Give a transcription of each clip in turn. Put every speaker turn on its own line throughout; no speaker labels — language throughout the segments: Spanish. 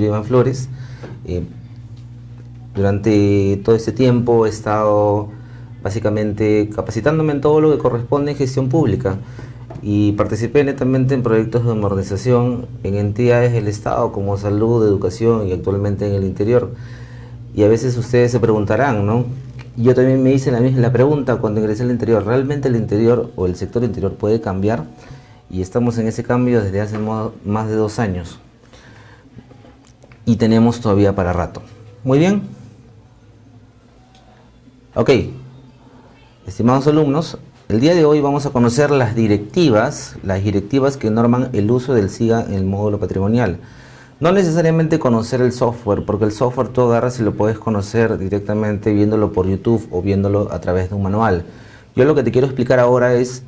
Iván Flores. Eh, Durante todo este tiempo he estado básicamente capacitándome en todo lo que corresponde en gestión pública y participé netamente en proyectos de modernización en entidades del Estado como salud, educación y actualmente en el interior. Y a veces ustedes se preguntarán, ¿no? Yo también me hice la pregunta cuando ingresé al interior, ¿realmente el interior o el sector interior puede cambiar? Y estamos en ese cambio desde hace más de 2 años y tenemos todavía para rato. Muy bien. Ok, estimados alumnos, el día de hoy vamos a conocer las directivas que norman el uso del SIGA en el módulo patrimonial. No necesariamente conocer el software, porque el software tú agarras y lo puedes conocer directamente viéndolo por YouTube o viéndolo a través de un manual. Yo lo que te quiero explicar ahora es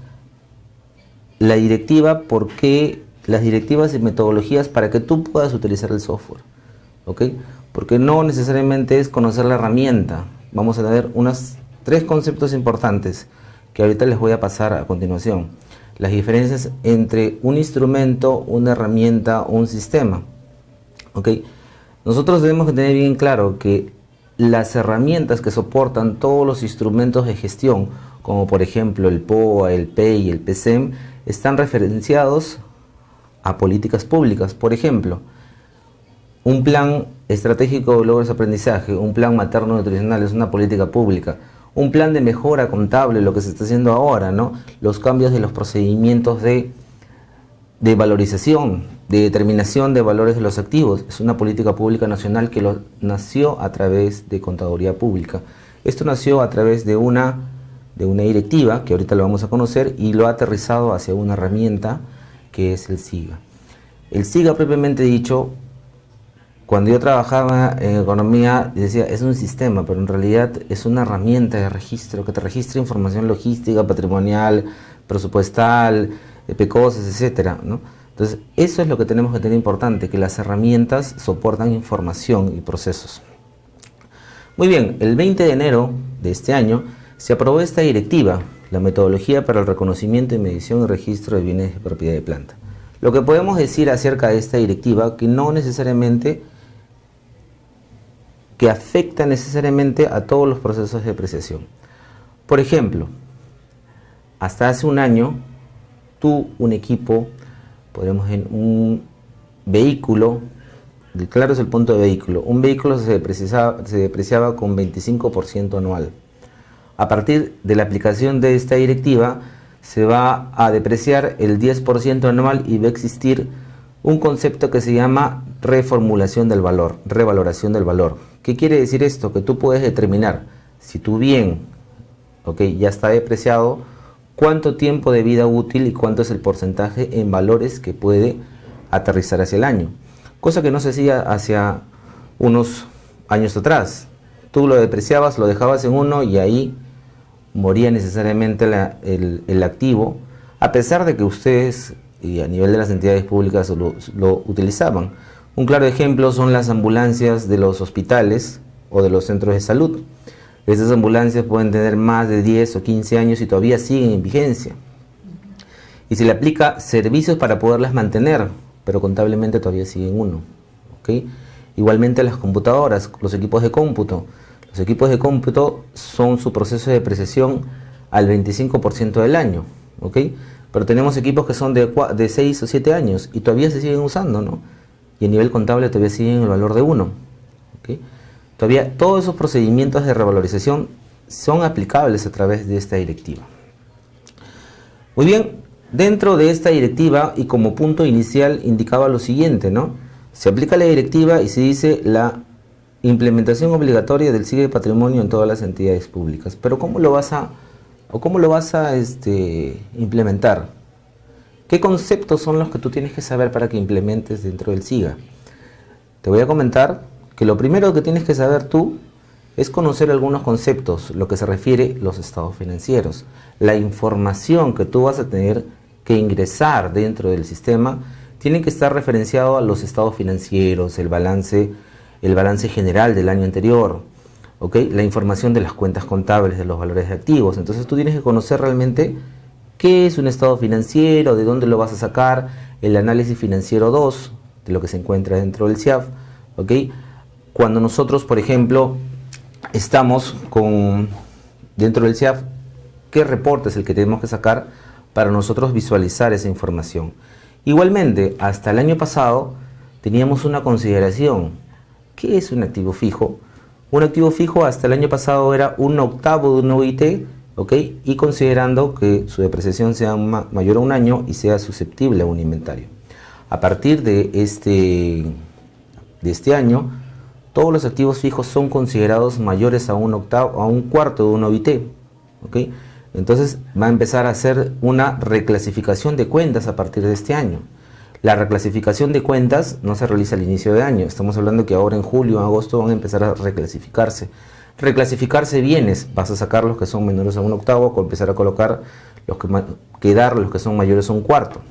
la directiva, por qué, las directivas y metodologías para que tú puedas utilizar el software. ¿Ok? Porque no necesariamente es conocer la herramienta. Vamos a tener unos 3 conceptos importantes que ahorita les voy a pasar a continuación. Las diferencias entre un instrumento, una herramienta o un sistema. ¿Ok? Nosotros debemos de tener bien claro que las herramientas que soportan todos los instrumentos de gestión, como por ejemplo el POA, el PEI y el PCEM, están referenciados a políticas públicas. Por ejemplo, un plan estratégico de logros de aprendizaje, un plan materno nutricional es una política pública. Un plan de mejora contable, lo que se está haciendo ahora, ¿no? Los cambios de los procedimientos de valorización, de determinación de valores de los activos, es una política pública nacional que nació a través de contaduría pública. Esto nació a través de una directiva, que ahorita lo vamos a conocer, y lo ha aterrizado hacia una herramienta que es el SIGA. El SIGA, propiamente dicho, cuando yo trabajaba en economía, decía, es un sistema, pero en realidad es una herramienta de registro que te registra información logística, patrimonial, presupuestal, PECOSES, etcétera, ¿no? Entonces, eso es lo que tenemos que tener importante, que las herramientas soportan información y procesos. Muy bien, el 20 de enero de este año se aprobó esta directiva, la metodología para el reconocimiento y medición y registro de bienes de propiedad de planta. Lo que podemos decir acerca de esta directiva, que no necesariamente que afecta necesariamente a todos los procesos de apreciación. Por ejemplo, hasta hace un año, un equipo, podemos en un vehículo, claro es el punto de vehículo, un vehículo se depreciaba con 25% anual. A partir de la aplicación de esta directiva, se va a depreciar el 10% anual y va a existir un concepto que se llama reformulación del valor, revaloración del valor. ¿Qué quiere decir esto? Que tú puedes determinar si tu bien, ya está depreciado, cuánto tiempo de vida útil y cuánto es el porcentaje en valores que puede aterrizar hacia el año. Cosa que no se hacía hacia unos años atrás. Tú lo depreciabas, lo dejabas en 1 y ahí moría necesariamente el activo, a pesar de que ustedes y a nivel de las entidades públicas lo utilizaban. Un claro ejemplo son las ambulancias de los hospitales o de los centros de salud. Estas ambulancias pueden tener más de 10 o 15 años y todavía siguen en vigencia. Y se le aplica servicios para poderlas mantener, pero contablemente todavía siguen 1. Igualmente las computadoras, los equipos de cómputo. Los equipos de cómputo son su proceso de depreciación al 25% del año. Pero tenemos equipos que son de 6 o 7 años y todavía se siguen usando, ¿no? Y a nivel contable todavía siguen el valor de 1. Todavía todos esos procedimientos de revalorización son aplicables a través de esta directiva. Muy bien, dentro de esta directiva y como punto inicial indicaba lo siguiente, ¿no? Se aplica la directiva y se dice la implementación obligatoria del SIGA de patrimonio en todas las entidades públicas. Pero ¿cómo lo vas a implementar? ¿Qué conceptos son los que tú tienes que saber para que implementes dentro del SIGA? Te voy a comentar que lo primero que tienes que saber tú es conocer algunos conceptos, lo que se refiere a los estados financieros. La información que tú vas a tener que ingresar dentro del sistema tiene que estar referenciado a los estados financieros, el balance general del año anterior, la información de las cuentas contables, de los valores de activos. Entonces tú tienes que conocer realmente qué es un estado financiero, de dónde lo vas a sacar, el análisis financiero 2, de lo que se encuentra dentro del SIAF, ¿ok? Cuando nosotros, por ejemplo, estamos dentro del CIAF, ¿qué reporte es el que tenemos que sacar para nosotros visualizar esa información? Igualmente, hasta el año pasado teníamos una consideración. ¿Qué es un activo fijo? Un activo fijo hasta el año pasado era 1/8 de un OIT, ¿ok? Y considerando que su depreciación sea mayor a un año y sea susceptible a un inventario. A partir de este año, todos los activos fijos son considerados mayores a 1/8, a 1/4 de un OIT, ¿ok? Entonces va a empezar a hacer una reclasificación de cuentas a partir de este año. La reclasificación de cuentas no se realiza al inicio de año. Estamos hablando que ahora en julio o agosto van a empezar a reclasificarse. Reclasificarse bienes, vas a sacar los que son menores a 1/8, empezar a colocar los que son mayores a 1/4.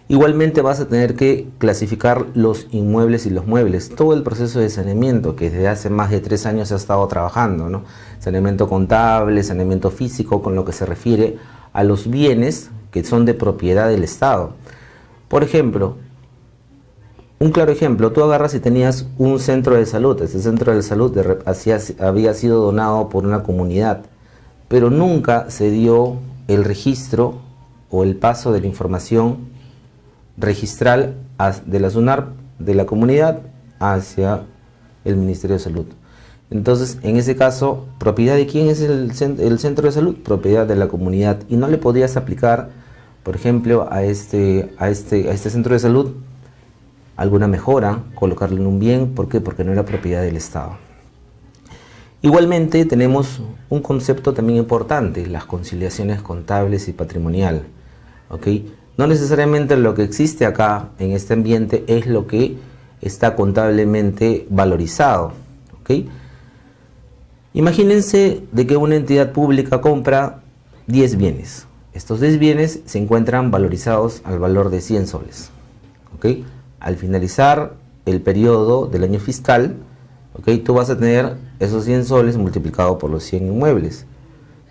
Igualmente vas a tener que clasificar los inmuebles y los muebles. Todo el proceso de saneamiento que desde hace más de 3 años se ha estado trabajando, ¿no? Saneamiento contable, saneamiento físico, con lo que se refiere a los bienes que son de propiedad del Estado. Por ejemplo, un claro ejemplo, tú agarras y tenías un centro de salud. Este centro de salud había sido donado por una comunidad, pero nunca se dio el registro o el paso de la información registral de la SUNARP de la comunidad hacia el Ministerio de Salud. Entonces, en ese caso, ¿propiedad de quién es el centro de salud? Propiedad de la comunidad, y no le podías aplicar, por ejemplo, a este centro de salud alguna mejora, colocarle en un bien. ¿Por qué? Porque no era propiedad del Estado. Igualmente tenemos un concepto también importante, las conciliaciones contables y patrimonial, ¿ok? No necesariamente lo que existe acá en este ambiente es lo que está contablemente valorizado, ¿ok? Imagínense de que una entidad pública compra 10 bienes. Estos 10 bienes se encuentran valorizados al valor de 100 soles, ¿ok? Al finalizar el periodo del año fiscal, ¿ok? Tú vas a tener esos 100 soles multiplicado por los 100 inmuebles.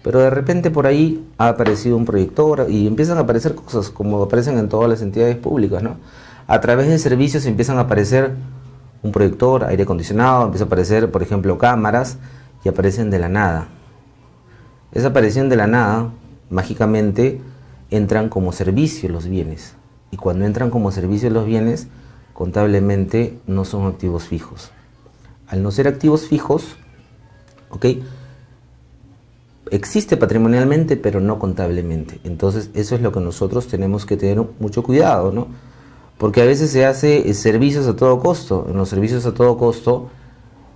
Pero de repente por ahí ha aparecido un proyector y empiezan a aparecer cosas como aparecen en todas las entidades públicas, ¿no? A través de servicios empiezan a aparecer un proyector, aire acondicionado, empieza a aparecer, por ejemplo, cámaras, y aparecen de la nada. Esa aparición de la nada, mágicamente, entran como servicio los bienes. Y cuando entran como servicio los bienes, contablemente no son activos fijos. Al no ser activos fijos, ¿ok?, existe patrimonialmente, pero no contablemente. Entonces, eso es lo que nosotros tenemos que tener mucho cuidado, ¿no? Porque a veces se hace servicios a todo costo. En los servicios a todo costo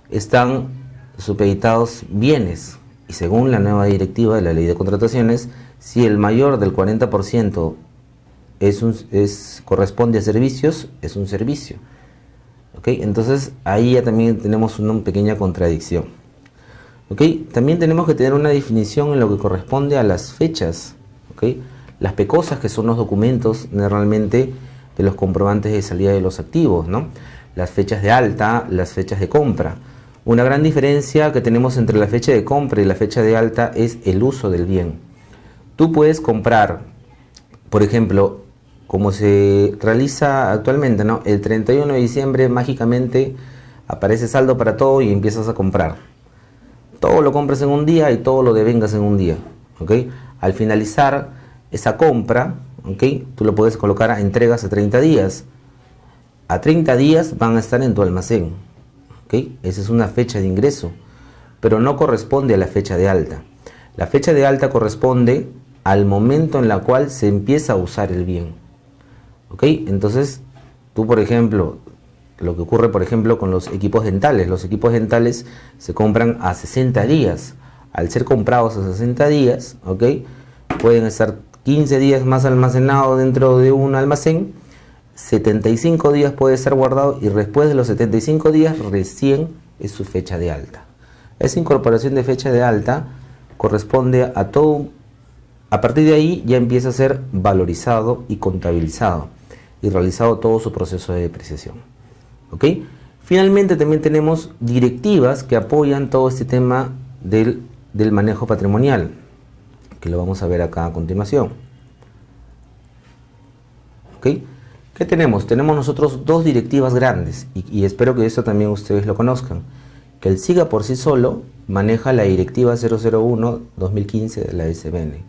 están supeditados bienes. Y según la nueva directiva de la Ley de Contrataciones, si el mayor del 40% corresponde a servicios, es un servicio. ¿Ok? Entonces, ahí ya también tenemos una pequeña contradicción. ¿Okay? También tenemos que tener una definición en lo que corresponde a las fechas, ¿okay? Las PECOSAS, que son los documentos normalmente de los comprobantes de salida de los activos, ¿no? Las fechas de alta, las fechas de compra. Una gran diferencia que tenemos entre la fecha de compra y la fecha de alta es el uso del bien. Tú puedes comprar, por ejemplo, como se realiza actualmente, ¿no? El 31 de diciembre mágicamente aparece saldo para todo y empiezas a comprar. Todo lo compras en un día y todo lo devengas en un día, ¿ok? Al finalizar esa compra, ¿ok?, tú lo puedes colocar a entregas a 30 días. A 30 días van a estar en tu almacén, ¿ok? Esa es una fecha de ingreso, pero no corresponde a la fecha de alta. La fecha de alta corresponde al momento en el cual se empieza a usar el bien, ¿ok? Entonces, tú, por ejemplo, lo que ocurre, por ejemplo, con los equipos dentales. Los equipos dentales se compran a 60 días. Al ser comprados a 60 días, ¿ok?, pueden estar 15 días más almacenados dentro de un almacén. 75 días puede estar guardado y después de los 75 días recién es su fecha de alta. Esa incorporación de fecha de alta corresponde a todo. A partir de ahí ya empieza a ser valorizado y contabilizado y realizado todo su proceso de depreciación. ¿Ok? Finalmente también tenemos directivas que apoyan todo este tema del manejo patrimonial, que lo vamos a ver acá a continuación. ¿Ok? ¿Qué tenemos? Tenemos nosotros dos directivas grandes y espero que eso también ustedes lo conozcan. Que el SIGA por sí solo maneja la directiva 001-2015 de la SBN.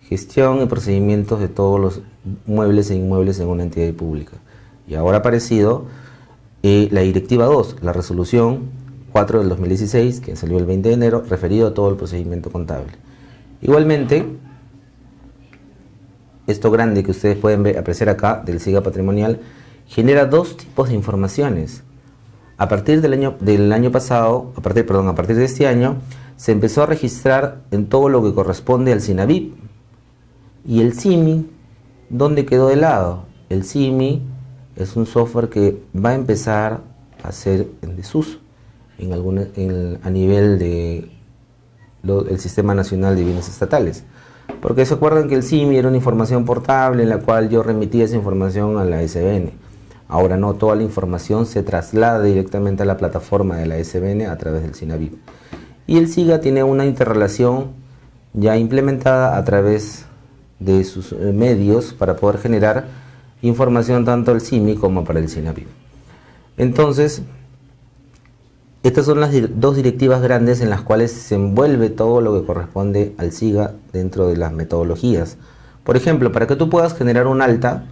Gestión y procedimientos de todos los muebles e inmuebles en una entidad pública. Y ahora ha aparecido la directiva 2, la resolución 4 del 2016, que salió el 20 de enero, referido a todo el procedimiento contable. Igualmente, esto grande que ustedes pueden apreciar acá del SIGA patrimonial genera dos tipos de informaciones. A partir del año pasado, a partir de este año, se empezó a registrar en todo lo que corresponde al SINAVIP. Y el SIMI, ¿dónde quedó de lado? El SIMI es un software que va a empezar a ser en desuso a nivel del Sistema Nacional de Bienes Estatales. Porque se acuerdan que el SIMI era una información portable en la cual yo remitía esa información a la SBN. Ahora no, toda la información se traslada directamente a la plataforma de la SBN a través del SINAVIP. Y el SIGA tiene una interrelación ya implementada a través de sus medios para poder generar información tanto al SIMI como para el SINAVIP. Entonces, estas son las dos directivas grandes en las cuales se envuelve todo lo que corresponde al SIGA dentro de las metodologías. Por ejemplo, para que tú puedas generar un alta,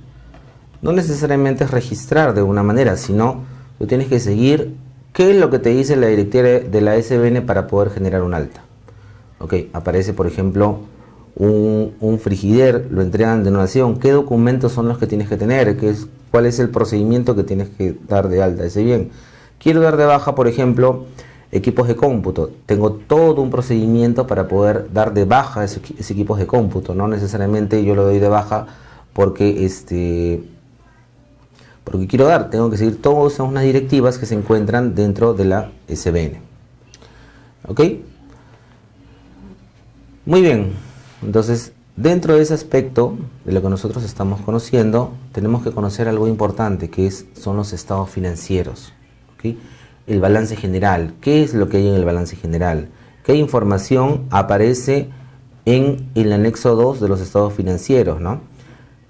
no necesariamente es registrar de una manera, sino tú tienes que seguir qué es lo que te dice la directiva de la SBN para poder generar un alta. Ok, aparece por ejemplo un frigider, lo entregan de donación, qué documentos son los que tienes que tener, cuál es el procedimiento que tienes que dar de alta ese bien. Quiero dar de baja, por ejemplo, equipos de cómputo. Tengo todo un procedimiento para poder dar de baja esos equipos de cómputo. No necesariamente yo lo doy de baja porque quiero dar. Tengo que seguir todas unas directivas que se encuentran dentro de la SBN. ¿Ok? Muy bien. Entonces, dentro de ese aspecto de lo que nosotros estamos conociendo, tenemos que conocer algo importante, que son los estados financieros. ¿Okay? El balance general. ¿Qué es lo que hay en el balance general? ¿Qué información aparece en el anexo 2 de los estados financieros, ¿no?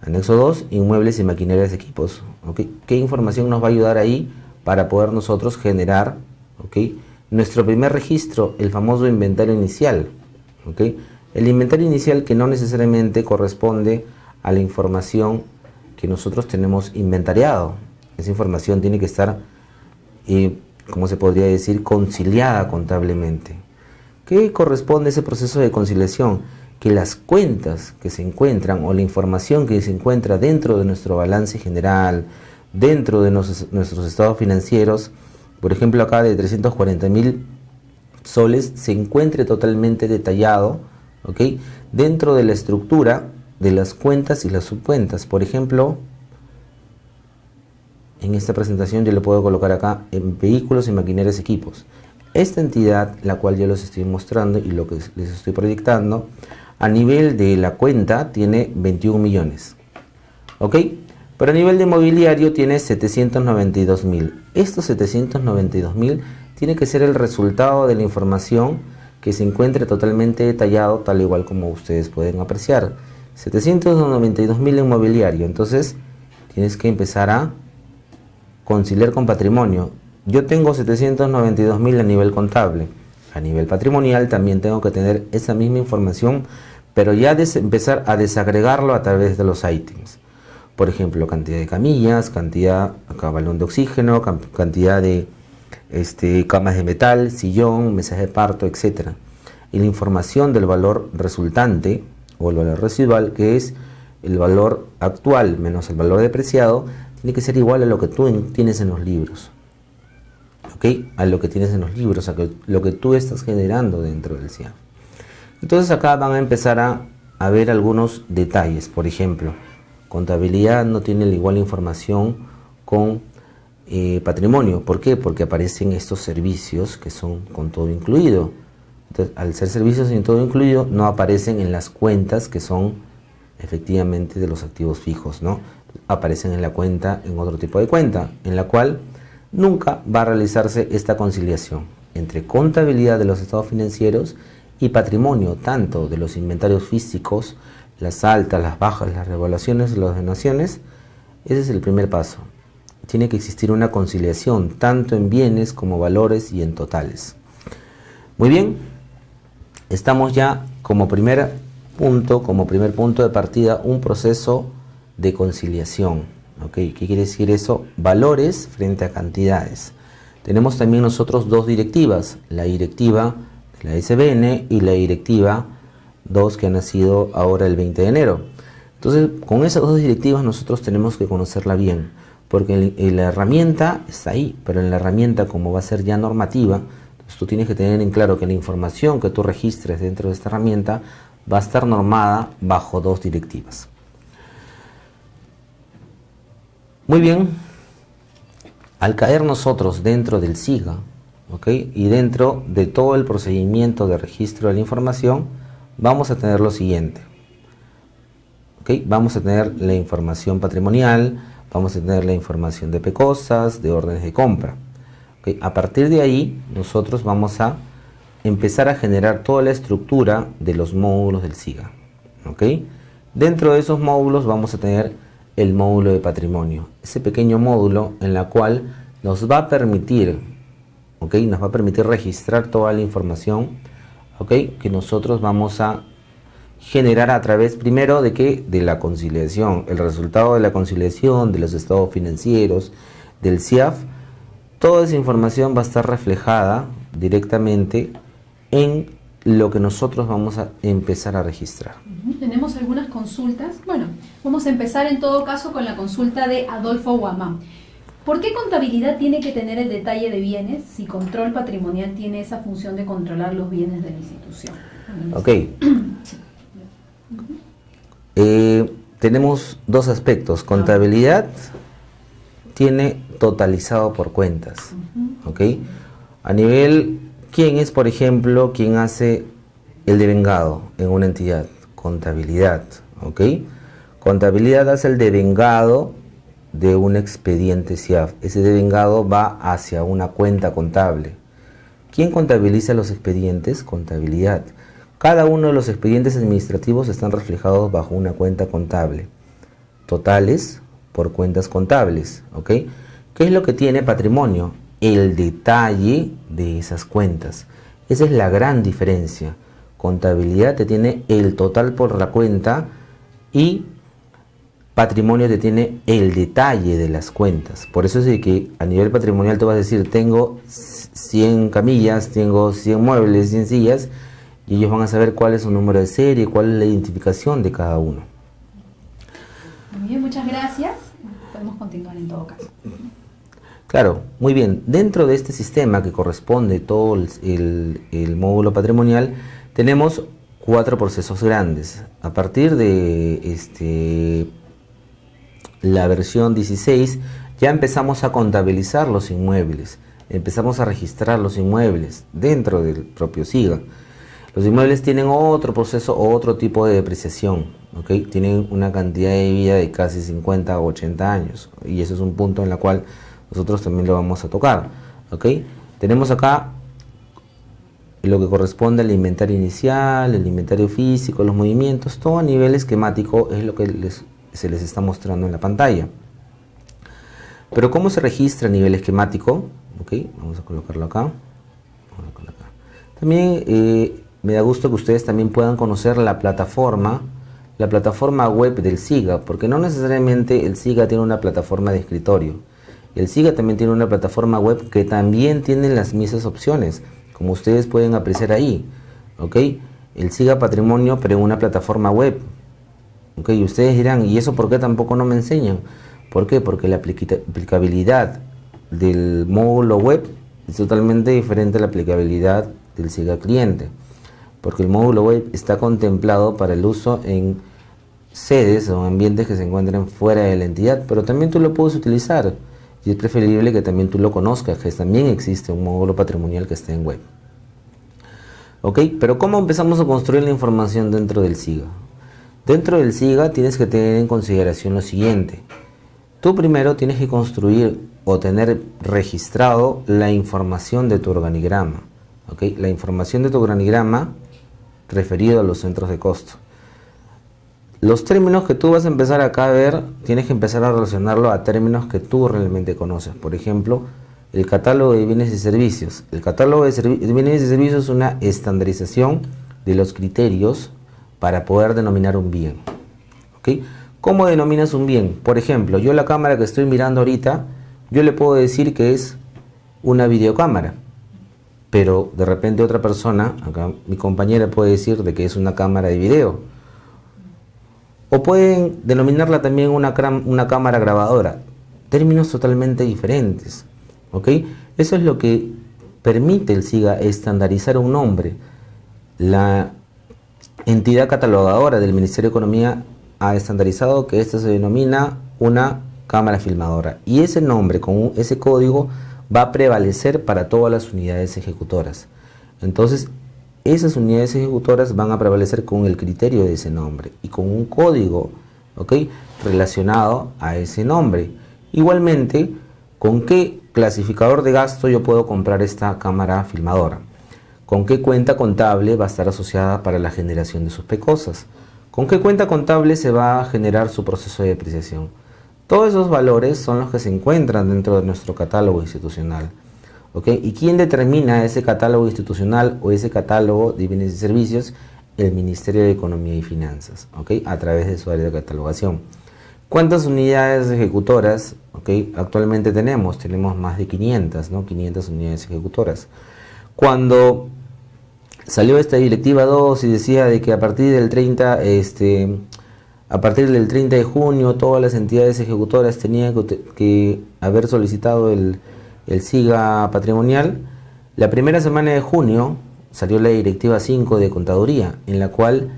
Anexo 2, inmuebles y maquinarias de equipos. ¿Okay? ¿Qué información nos va a ayudar ahí para poder nosotros generar, ¿okay?, nuestro primer registro, el famoso inventario inicial? ¿Okay? El inventario inicial que no necesariamente corresponde a la información que nosotros tenemos inventariado. Esa información tiene que estar, ¿cómo se podría decir?, conciliada contablemente. ¿Qué corresponde a ese proceso de conciliación? Que las cuentas que se encuentran o la información que se encuentra dentro de nuestro balance general, dentro de nuestros estados financieros, por ejemplo acá de 340.000 soles, se encuentre totalmente detallado, ¿okay?, dentro de la estructura de las cuentas y las subcuentas. Por ejemplo, en esta presentación yo le puedo colocar acá en vehículos y maquinarias y equipos. Esta entidad, la cual yo les estoy mostrando y lo que les estoy proyectando, a nivel de la cuenta tiene 21 millones. ¿Ok? Pero a nivel de mobiliario tiene 792.000. Estos 792.000 tiene que ser el resultado de la información que se encuentre totalmente detallado, tal igual como ustedes pueden apreciar. 792.000 en mobiliario. Entonces tienes que empezar a conciliar con patrimonio. Yo tengo 792.000 a nivel contable. A nivel patrimonial también tengo que tener esa misma información, pero ya empezar a desagregarlo a través de los ítems. Por ejemplo, cantidad de camillas, cantidad, acá balón de oxígeno, cantidad de camas de metal, sillón, mesas de parto, etc. Y la información del valor resultante o el valor residual, que es el valor actual menos el valor depreciado, tiene que ser igual a lo que tú tienes en los libros. ¿Ok? A lo que tienes en los libros, a lo que tú estás generando dentro del CIAF. Entonces acá van a empezar a ver algunos detalles. Por ejemplo, contabilidad no tiene la igual información con patrimonio. ¿Por qué? Porque aparecen estos servicios que son con todo incluido. Entonces, al ser servicios sin todo incluido, no aparecen en las cuentas que son efectivamente de los activos fijos, ¿no? Aparecen en la cuenta, en otro tipo de cuenta, en la cual nunca va a realizarse esta conciliación entre contabilidad de los estados financieros y patrimonio, tanto de los inventarios físicos, las altas, las bajas, las revaluaciones, las donaciones, Ese es el primer paso. Tiene que existir una conciliación, tanto en bienes como valores y en totales. Muy bien, estamos ya como primer punto de partida, un proceso de conciliación. ¿Okay? ¿Qué quiere decir eso? Valores frente a cantidades. Tenemos también nosotros dos directivas, la directiva de la SBN y la directiva 2 que ha nacido ahora el 20 de enero. Entonces, con esas dos directivas nosotros tenemos que conocerla bien, porque la herramienta está ahí, pero en la herramienta, como va a ser ya normativa, entonces tú tienes que tener en claro que la información que tú registres dentro de esta herramienta va a estar normada bajo dos directivas. Muy bien, al caer nosotros dentro del SIGA, ¿okay? Y dentro de todo el procedimiento de registro de la información, vamos a tener lo siguiente. ¿Okay? Vamos a tener la información patrimonial, vamos a tener la información de PECOSAS, de órdenes de compra. ¿Okay? A partir de ahí, nosotros vamos a empezar a generar toda la estructura de los módulos del SIGA. ¿Okay? Dentro de esos módulos vamos a tener el módulo de patrimonio, ese pequeño módulo en la cual nos va a permitir, ¿okay? Nos va a permitir registrar toda la información, ¿okay? Que nosotros vamos a generar a través primero de ¿qué? De la conciliación, el resultado de la conciliación, de los estados financieros, del CIAF. Toda esa información va a estar reflejada directamente en lo que nosotros vamos a empezar a registrar.
Tenemos algunas consultas. Bueno, vamos a empezar en todo caso con la consulta de Adolfo Guamán. ¿Por qué contabilidad tiene que tener el detalle de bienes si control patrimonial tiene esa función de controlar los bienes de la institución?
Ok. Tenemos dos aspectos. Contabilidad tiene totalizado por cuentas. ¿Ok? A nivel, ¿quién es, por ejemplo, quien hace el devengado en una entidad? Contabilidad. ¿Ok? Contabilidad hace el devengado de un expediente CIAF. Ese devengado va hacia una cuenta contable. ¿Quién contabiliza los expedientes? Contabilidad. Cada uno de los expedientes administrativos están reflejados bajo una cuenta contable. Totales por cuentas contables. ¿Ok? ¿Qué es lo que tiene patrimonio? El detalle de esas cuentas. Esa es la gran diferencia. Contabilidad te tiene el total por la cuenta y patrimonio te tiene el detalle de las cuentas. Por eso es de que a nivel patrimonial te vas a decir, tengo 100 camillas, tengo 100 muebles, 100 sillas, y ellos van a saber cuál es su número de serie, cuál es la identificación de cada uno.
Muy bien, muchas gracias. Podemos continuar en todo caso.
Claro, muy bien. Dentro de este sistema que corresponde todo el módulo patrimonial, tenemos 4 procesos grandes. A partir de la versión 16 ya empezamos a contabilizar los inmuebles, empezamos a registrar los inmuebles dentro del propio SIGA. Los inmuebles tienen otro proceso, otro tipo de depreciación, ¿okay? Tienen una cantidad de vida de casi 50 o 80 años y eso es un punto en el cual nosotros también lo vamos a tocar, ¿okay? Tenemos acá lo que corresponde al inventario inicial, el inventario físico, los movimientos, todo a nivel esquemático es lo que se les está mostrando en la pantalla. Pero ¿cómo se registra a nivel esquemático? ¿Okay? Vamos a colocarlo acá. También me da gusto que ustedes también puedan conocer la plataforma web del SIGA, porque no necesariamente el SIGA tiene una plataforma de escritorio. El SIGA también tiene una plataforma web que también tiene las mismas opciones, como ustedes pueden apreciar ahí. ¿Okay? El SIGA Patrimonio, pero en una plataforma web. ¿Okay? Y ustedes dirán, ¿y eso por qué tampoco no me enseñan? ¿Por qué? Porque la aplicabilidad del módulo web es totalmente diferente a la aplicabilidad del SIGA cliente. Porque el módulo web está contemplado para el uso en sedes o ambientes que se encuentren fuera de la entidad, pero también tú lo puedes utilizar y es preferible que también tú lo conozcas, que también existe un módulo patrimonial que esté en web. ¿Ok? Pero ¿cómo empezamos a construir la información dentro del SIGA? Dentro del SIGA tienes que tener en consideración lo siguiente. Tú primero tienes que construir o tener registrado la información de tu organigrama. ¿Ok? La información de tu organigrama referido a los centros de costo. los términos que tú vas a empezar acá a ver, tienes que empezar a relacionarlo a términos que tú realmente conoces. Por ejemplo, el catálogo de bienes y servicios. El catálogo de bienes y servicios es una estandarización de los criterios para poder denominar un bien. ¿Ok? ¿Cómo denominas un bien? Por ejemplo, yo la cámara que estoy mirando ahorita, yo le puedo decir que es una videocámara. Pero de repente otra persona, acá mi compañera puede decir de que es una cámara de video. O pueden denominarla también una cámara grabadora. Términos totalmente diferentes. ¿Ok? Eso es lo que permite el SIGA estandarizar un nombre. La entidad catalogadora del Ministerio de Economía ha estandarizado que esta se denomina una cámara filmadora. Y ese nombre con ese código va a prevalecer para todas las unidades ejecutoras. Entonces, esas unidades ejecutoras van a prevalecer con el criterio de ese nombre y con un código, ¿ok?, relacionado a ese nombre. Igualmente, ¿con qué clasificador de gasto yo puedo comprar esta cámara filmadora? ¿Con qué cuenta contable va a estar asociada para la generación de sus PECOSAS? ¿Con qué cuenta contable se va a generar su proceso de depreciación? Todos esos valores son los que se encuentran dentro de nuestro catálogo institucional. ¿Ok? ¿Y quién determina ese catálogo institucional o ese catálogo de bienes y servicios? El Ministerio de Economía y Finanzas, ¿ok?, a través de su área de catalogación. ¿Cuántas unidades ejecutoras, ¿ok?, actualmente tenemos? Tenemos más de 500, ¿no? 500 unidades ejecutoras. Cuando salió esta directiva 2 y decía de que a partir del 30 de junio todas las entidades ejecutoras tenían que haber solicitado el SIGA patrimonial, la primera semana de junio salió la directiva 5 de contaduría, en la cual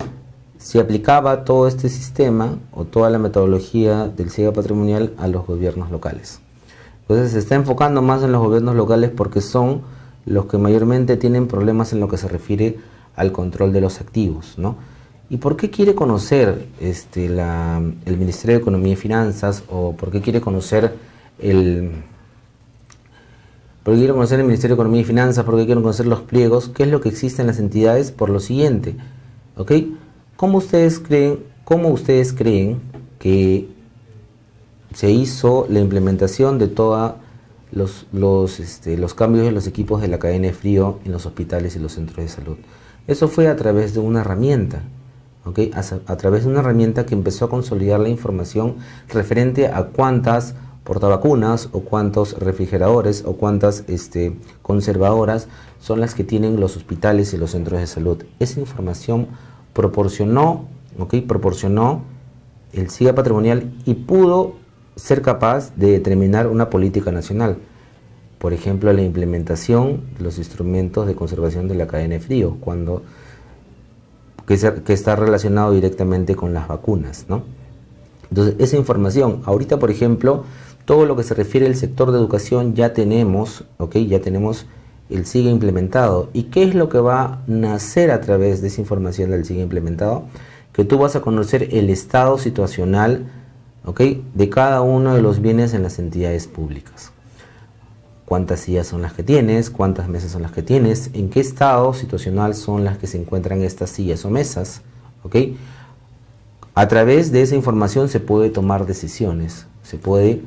se aplicaba todo este sistema o toda la metodología del SIGA patrimonial a los gobiernos locales. Entonces se está enfocando más en los gobiernos locales porque son los que mayormente tienen problemas en lo que se refiere al control de los activos, ¿no? ¿Y por qué quiere conocer el Ministerio de Economía y Finanzas, o por qué quiere conocer el Ministerio de Economía y Finanzas? ¿Por qué quieren conocer los pliegos? ¿Qué es lo que existe en las entidades? Por lo siguiente, ¿ok? ¿Cómo ustedes creen que se hizo la implementación de todos los cambios en los equipos de la cadena de frío en los hospitales y los centros de salud? Eso fue a través de una herramienta, ¿ok? A través de una herramienta que empezó a consolidar la información referente a cuántas portavacunas o cuántos refrigeradores o cuántas conservadoras son las que tienen los hospitales y los centros de salud. Esa información proporcionó el SIGA patrimonial y pudo ser capaz de determinar una política nacional. Por ejemplo, la implementación de los instrumentos de conservación de la cadena de frío, que está relacionado directamente con las vacunas, ¿no? Entonces, esa información, ahorita, por ejemplo, todo lo que se refiere al sector de educación ya tenemos, ya tenemos el SIGA implementado. ¿Y qué es lo que va a nacer a través de esa información del SIGA implementado? Que tú vas a conocer el estado situacional, de cada uno de los bienes en las entidades públicas. Cuántas sillas son las que tienes, cuántas mesas son las que tienes, en qué estado situacional son las que se encuentran estas sillas o mesas, A través de esa información se puede tomar decisiones, se puede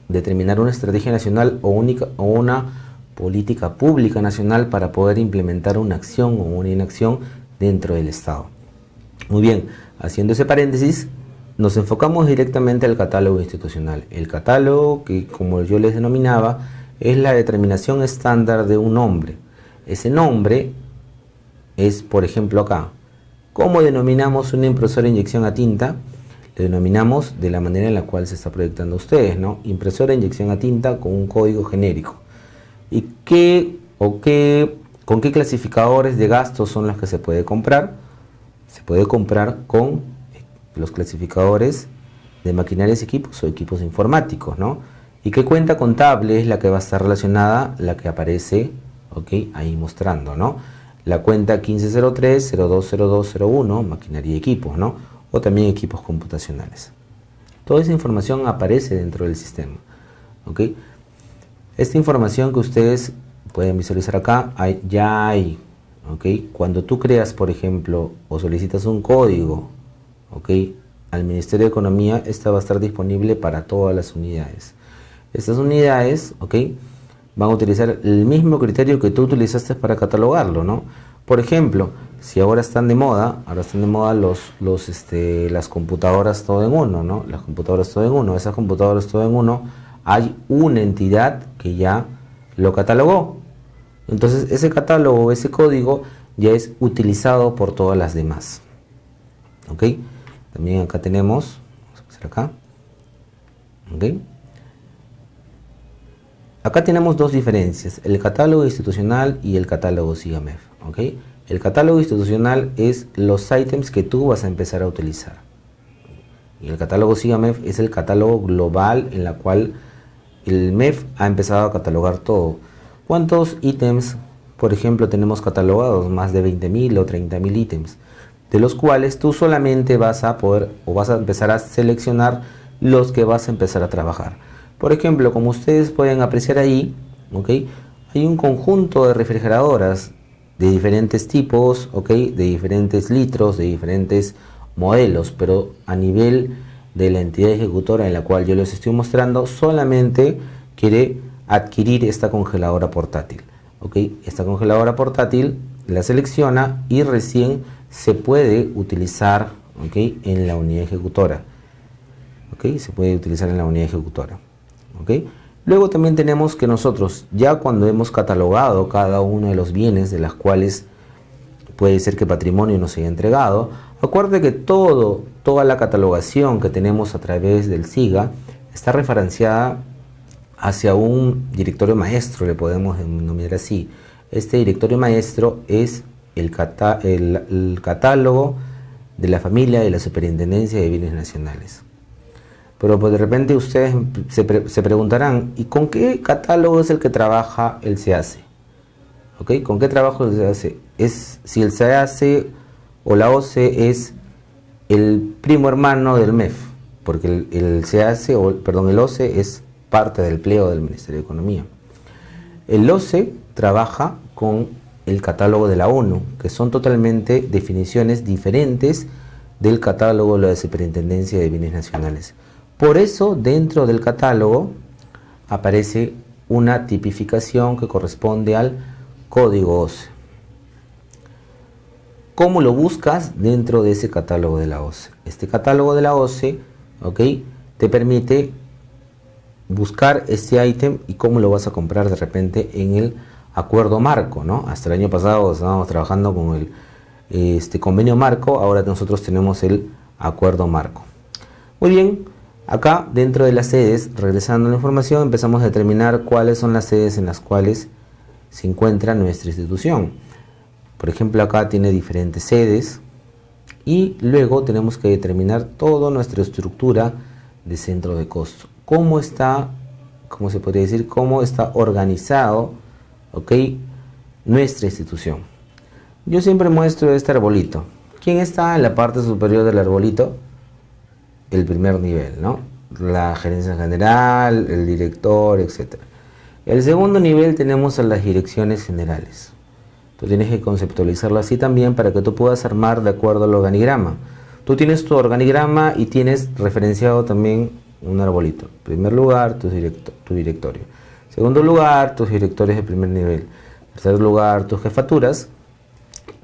determinar una estrategia nacional o una política pública nacional para poder implementar una acción o una inacción dentro del Estado. Muy bien, haciendo ese paréntesis, nos enfocamos directamente al catálogo institucional. El catálogo, que como yo les denominaba, es la determinación estándar de un nombre. Ese nombre es, por ejemplo, acá. ¿Cómo denominamos una impresora de inyección a tinta? Le denominamos de la manera en la cual se está proyectando ustedes, ¿no? Impresora de inyección a tinta con un código genérico. ¿Y con qué clasificadores de gastos son los que se puede comprar? Se puede comprar con los clasificadores de maquinarias y equipos o equipos informáticos, ¿no? ¿Y qué cuenta contable es la que va a estar relacionada? La que aparece, ahí mostrando, ¿no? La cuenta 1503-020201, maquinaria y equipos, ¿no? O también equipos computacionales. Toda esa información aparece dentro del sistema, Esta información que ustedes pueden visualizar acá, ya hay, Cuando tú creas, por ejemplo, o solicitas un código, al Ministerio de Economía, esta va a estar disponible para todas las unidades. Estas unidades, ¿ok?, van a utilizar el mismo criterio que tú utilizaste para catalogarlo, ¿no? Por ejemplo, si ahora están de moda, las computadoras todo en uno, ¿no? Las computadoras todo en uno. Esas computadoras todo en uno, hay una entidad que ya lo catalogó. Entonces, ese catálogo, ese código, ya es utilizado por todas las demás. ¿Ok? También acá tenemos, vamos a pasar acá. ¿Ok? Acá tenemos dos diferencias, el catálogo institucional y el catálogo SIGAMEF. ¿Ok? El catálogo institucional es los ítems que tú vas a empezar a utilizar. Y el catálogo SIGAMEF es el catálogo global en la cual el MEF ha empezado a catalogar todo. ¿Cuántos ítems, por ejemplo, tenemos catalogados? Más de 20.000 o 30.000 ítems, de los cuales tú solamente vas a poder o vas a empezar a seleccionar los que vas a empezar a trabajar. Por ejemplo, como ustedes pueden apreciar ahí, ¿ok?, hay un conjunto de refrigeradoras de diferentes tipos, ¿ok?, de diferentes litros, de diferentes modelos, pero a nivel de la entidad ejecutora en la cual yo les estoy mostrando, solamente quiere adquirir esta congeladora portátil. ¿Ok? Esta congeladora portátil la selecciona y recién se puede utilizar, ¿ok?, en la unidad ejecutora. ¿Ok? Se puede utilizar en la unidad ejecutora. ¿Ok? Luego también tenemos que nosotros, ya cuando hemos catalogado cada uno de los bienes de las cuales puede ser que patrimonio nos haya entregado, acuérdate que toda la catalogación que tenemos a través del SIGA está referenciada hacia un directorio maestro, le podemos denominar así. Este directorio maestro es el catálogo de la familia de la Superintendencia de Bienes Nacionales. Pero pues de repente ustedes se preguntarán, ¿y con qué catálogo es el que trabaja el SEACE? ¿Ok? ¿Con qué trabajo el SEACE? Es si el SEACE o la OCE es el primo hermano del MEF, porque el SEACE, el OCE es parte del pliego del Ministerio de Economía. El OCE trabaja con el catálogo de la ONU, que son totalmente definiciones diferentes del catálogo de la Superintendencia de Bienes Nacionales. Por eso, dentro del catálogo aparece una tipificación que corresponde al código OCE. ¿Cómo lo buscas dentro de ese catálogo de la OCE? Este catálogo de la OCE, ¿ok?, te permite buscar este ítem y cómo lo vas a comprar de repente en el acuerdo marco, ¿no? Hasta el año pasado estábamos trabajando con el convenio marco, ahora nosotros tenemos el acuerdo marco. Muy bien, acá dentro de las sedes, regresando a la información, empezamos a determinar cuáles son las sedes en las cuales se encuentra nuestra institución. Por ejemplo, acá tiene diferentes sedes y luego tenemos que determinar toda nuestra estructura de centro de costo. ¿Cómo está, cómo se podría decir, cómo está organizado, ¿ok?, nuestra institución? Yo siempre muestro este arbolito. ¿Quién está en la parte superior del arbolito? El primer nivel, ¿no? La gerencia general, el director, etc. El segundo nivel tenemos a las direcciones generales. Tú tienes que conceptualizarlo así también para que tú puedas armar de acuerdo al organigrama. Tú tienes tu organigrama y tienes referenciado también un arbolito. En primer lugar, tu directorio. Segundo lugar, tus directorios de primer nivel. Tercer lugar, tus jefaturas.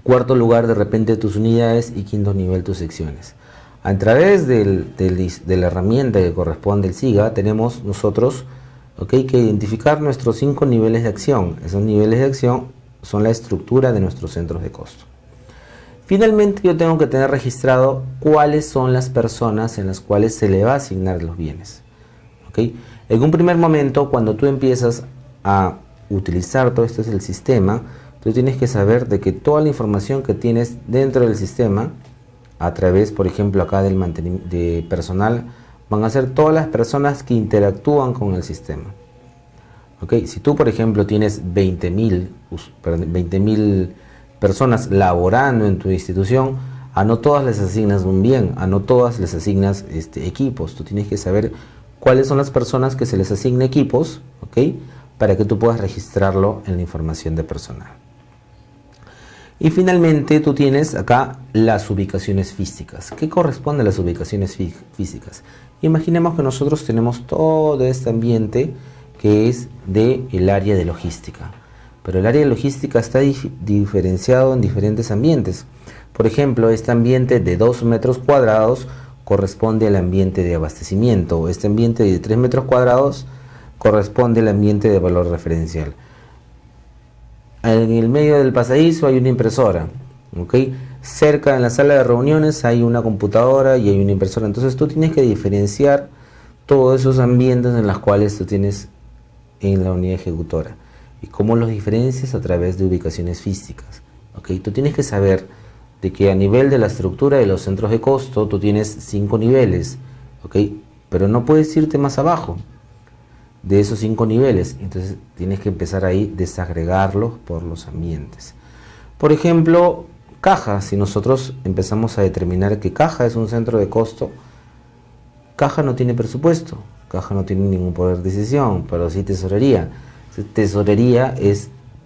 Cuarto lugar, de repente, tus unidades. Y quinto nivel, tus secciones. A través de la herramienta que corresponde al SIGA, tenemos nosotros, ¿okay?, que identificar nuestros 5 niveles de acción. Esos niveles de acción son la estructura de nuestros centros de costo. Finalmente, yo tengo que tener registrado cuáles son las personas en las cuales se le va a asignar los bienes. ¿Okay? En un primer momento, cuando tú empiezas a utilizar todo esto es el sistema, tú tienes que saber de que toda la información que tienes dentro del sistema, a través, por ejemplo, acá del de personal, van a ser todas las personas que interactúan con el sistema. ¿Okay? Si tú, por ejemplo, tienes 20.000 personas laborando en tu institución, a no todas les asignas un bien, a no todas les asignas equipos. Tú tienes que saber cuáles son las personas que se les asigna equipos, ¿okay?, para que tú puedas registrarlo en la información de personal. Y finalmente tú tienes acá las ubicaciones físicas. ¿Qué corresponde a las ubicaciones físicas? Imaginemos que nosotros tenemos todo este ambiente que es del área de logística. Pero el área de logística está diferenciado en diferentes ambientes. Por ejemplo, este ambiente de 2 metros cuadrados corresponde al ambiente de abastecimiento. Este ambiente de 3 metros cuadrados corresponde al ambiente de valor referencial. En el medio del pasadizo hay una impresora, ¿ok? Cerca en la sala de reuniones hay una computadora y hay una impresora. Entonces tú tienes que diferenciar todos esos ambientes en los cuales tú tienes en la unidad ejecutora. ¿Y cómo los diferencias? A través de ubicaciones físicas, ¿ok? Tú tienes que saber de que a nivel de la estructura de los centros de costo tú tienes 5 niveles, ¿ok? Pero no puedes irte más abajo de esos 5 niveles. Entonces tienes que empezar ahí a desagregarlos por los ambientes. Por ejemplo, caja. Si nosotros empezamos a determinar que caja es un centro de costo, caja no tiene presupuesto, caja no tiene ningún poder de decisión, pero sí tesorería. Tesorería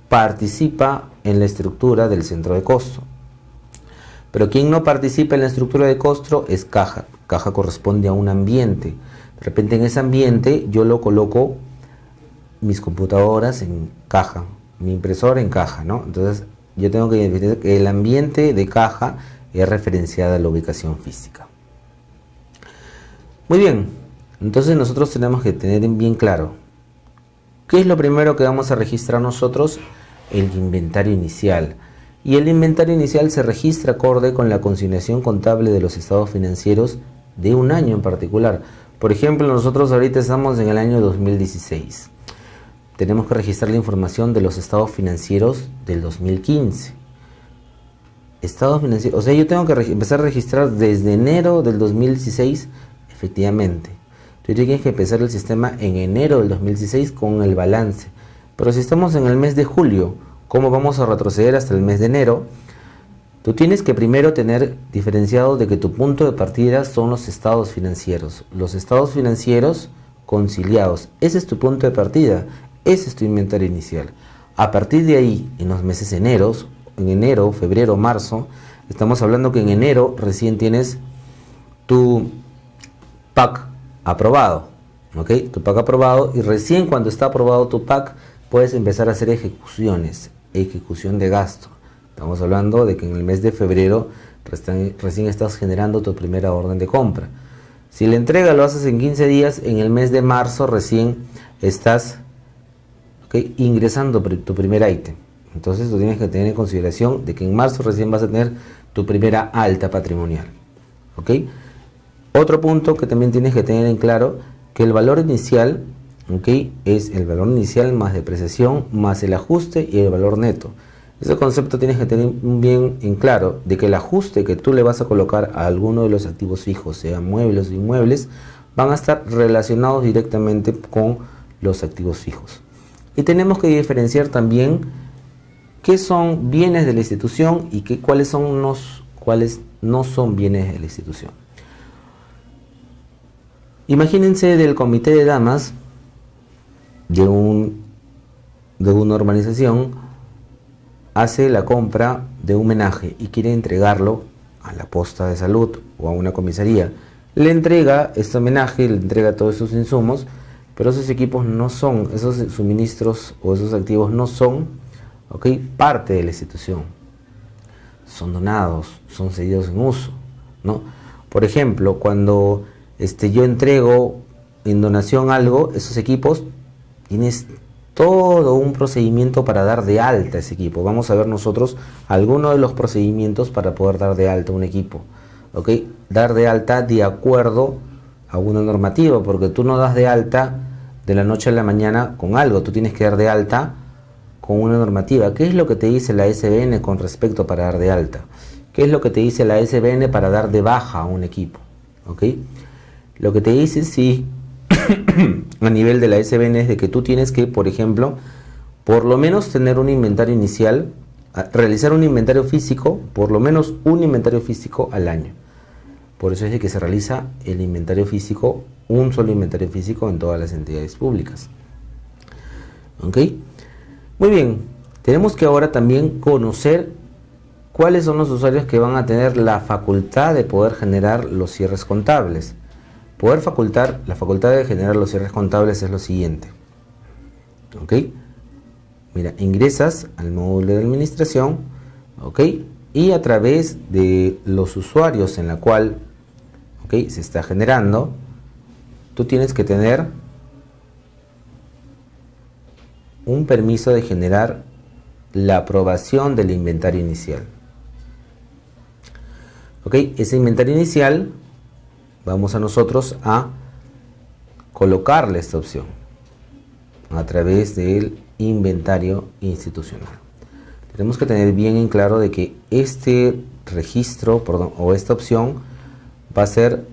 participa en la estructura del centro de costo. Pero quien no participa en la estructura de costo es caja. Caja corresponde a un ambiente. De repente en ese ambiente yo lo coloco mis computadoras en caja, mi impresora en caja, ¿no? Entonces yo tengo que identificar que el ambiente de caja es referenciada a la ubicación física. Muy bien, entonces nosotros tenemos que tener bien claro ¿qué es lo primero que vamos a registrar nosotros? El inventario inicial. Y el inventario inicial se registra acorde con la consignación contable de los estados financieros de un año en particular. Por ejemplo, nosotros ahorita estamos en el año 2016. Tenemos que registrar la información de los estados financieros del 2015. Estados financieros, o sea, yo tengo que empezar a registrar desde enero del 2016, efectivamente. Tú tienes que empezar el sistema en enero del 2016 con el balance. Pero si estamos en el mes de julio, ¿cómo vamos a retroceder hasta el mes de enero? Tú tienes que primero tener diferenciado de que tu punto de partida son los estados financieros. Los estados financieros conciliados. Ese es tu punto de partida. Ese es tu inventario inicial. A partir de ahí, en los meses en enero, febrero, marzo, estamos hablando que en enero recién tienes tu PAC aprobado. ¿Ok? Tu PAC aprobado, y recién cuando está aprobado tu PAC puedes empezar a hacer ejecuciones, ejecución de gasto. Estamos hablando de que en el mes de febrero recién estás generando tu primera orden de compra. Si la entrega lo haces en 15 días, en el mes de marzo recién estás ingresando tu primer ítem. Entonces tú tienes que tener en consideración de que en marzo recién vas a tener tu primera alta patrimonial. ¿Ok? Otro punto que también tienes que tener en claro, que el valor inicial, es el valor inicial más depreciación más el ajuste y el valor neto. Ese concepto tienes que tener bien en claro, de que el ajuste que tú le vas a colocar a alguno de los activos fijos, sean muebles o inmuebles, van a estar relacionados directamente con los activos fijos. Y tenemos que diferenciar también qué son bienes de la institución y cuáles no son bienes de la institución. Imagínense del comité de damas de una urbanización hace la compra de un menaje y quiere entregarlo a la posta de salud o a una comisaría. Le entrega este homenaje, le entrega todos esos insumos, pero esos equipos no son, esos suministros o esos activos no son parte de la institución. Son donados, son cedidos en uso, ¿no? Por ejemplo, cuando yo entrego en donación algo, esos equipos, tienes todo un procedimiento para dar de alta ese equipo. Vamos a ver nosotros algunos de los procedimientos para poder dar de alta un equipo. Dar de alta de acuerdo a una normativa, porque tú no das de alta de la noche a la mañana con algo, tú tienes que dar de alta con una normativa. ¿Qué es lo que te dice la SBN con respecto para dar de alta? ¿Qué es lo que te dice la SBN para dar de baja a un equipo? Lo que te dice, sí, a nivel de la SBN es de que tú tienes que, por ejemplo, por lo menos tener un inventario inicial, realizar un inventario físico, por lo menos un inventario físico al año. Por eso es de que se realiza el inventario físico, un solo inventario físico en todas las entidades públicas. Muy bien, tenemos que ahora también conocer ¿cuáles son los usuarios que van a tener la facultad de poder generar los cierres contables? La facultad de generar los cierres contables es lo siguiente. ¿Ok? Mira, ingresas al módulo de administración, ¿ok? Y a través de los usuarios en la cual, ¿ok?, se está generando, tú tienes que tener un permiso de generar la aprobación del inventario inicial. ¿Ok? Ese inventario inicial vamos a nosotros a colocarle esta opción a través del inventario institucional. Tenemos que tener bien en claro de que este registro, o esta opción va a ser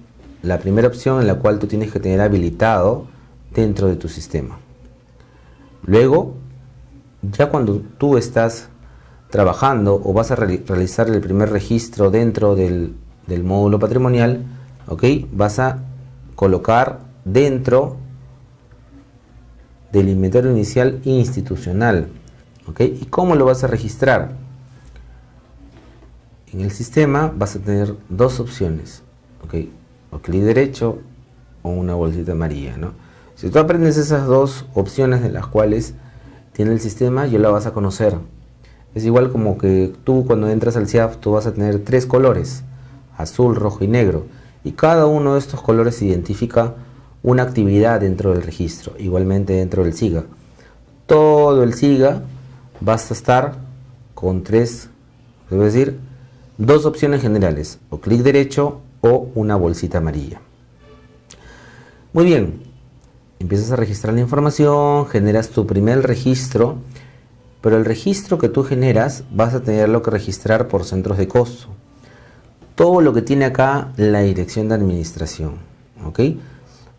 la primera opción en la cual tú tienes que tener habilitado dentro de tu sistema. Luego, ya cuando tú estás trabajando o vas a realizar el primer registro dentro del módulo patrimonial, ¿ok?, vas a colocar dentro del inventario inicial institucional. ¿Ok? ¿Y cómo lo vas a registrar? En el sistema vas a tener dos opciones, ¿ok?, o clic derecho o una bolsita amarilla, ¿no? Si tú aprendes esas dos opciones de las cuales tiene el sistema, ya la vas a conocer. Es igual como que tú cuando entras al CIAF, tú vas a tener tres colores, azul, rojo y negro, y cada uno de estos colores identifica una actividad dentro del registro, igualmente dentro del SIGA. Todo el SIGA vas a estar con tres, es decir, dos opciones generales, o clic derecho o una bolsita amarilla. Muy bien, empiezas a registrar la información, generas tu primer registro, pero el registro que tú generas vas a tenerlo que registrar por centros de costo. Todo lo que tiene acá la dirección de administración, ¿ok?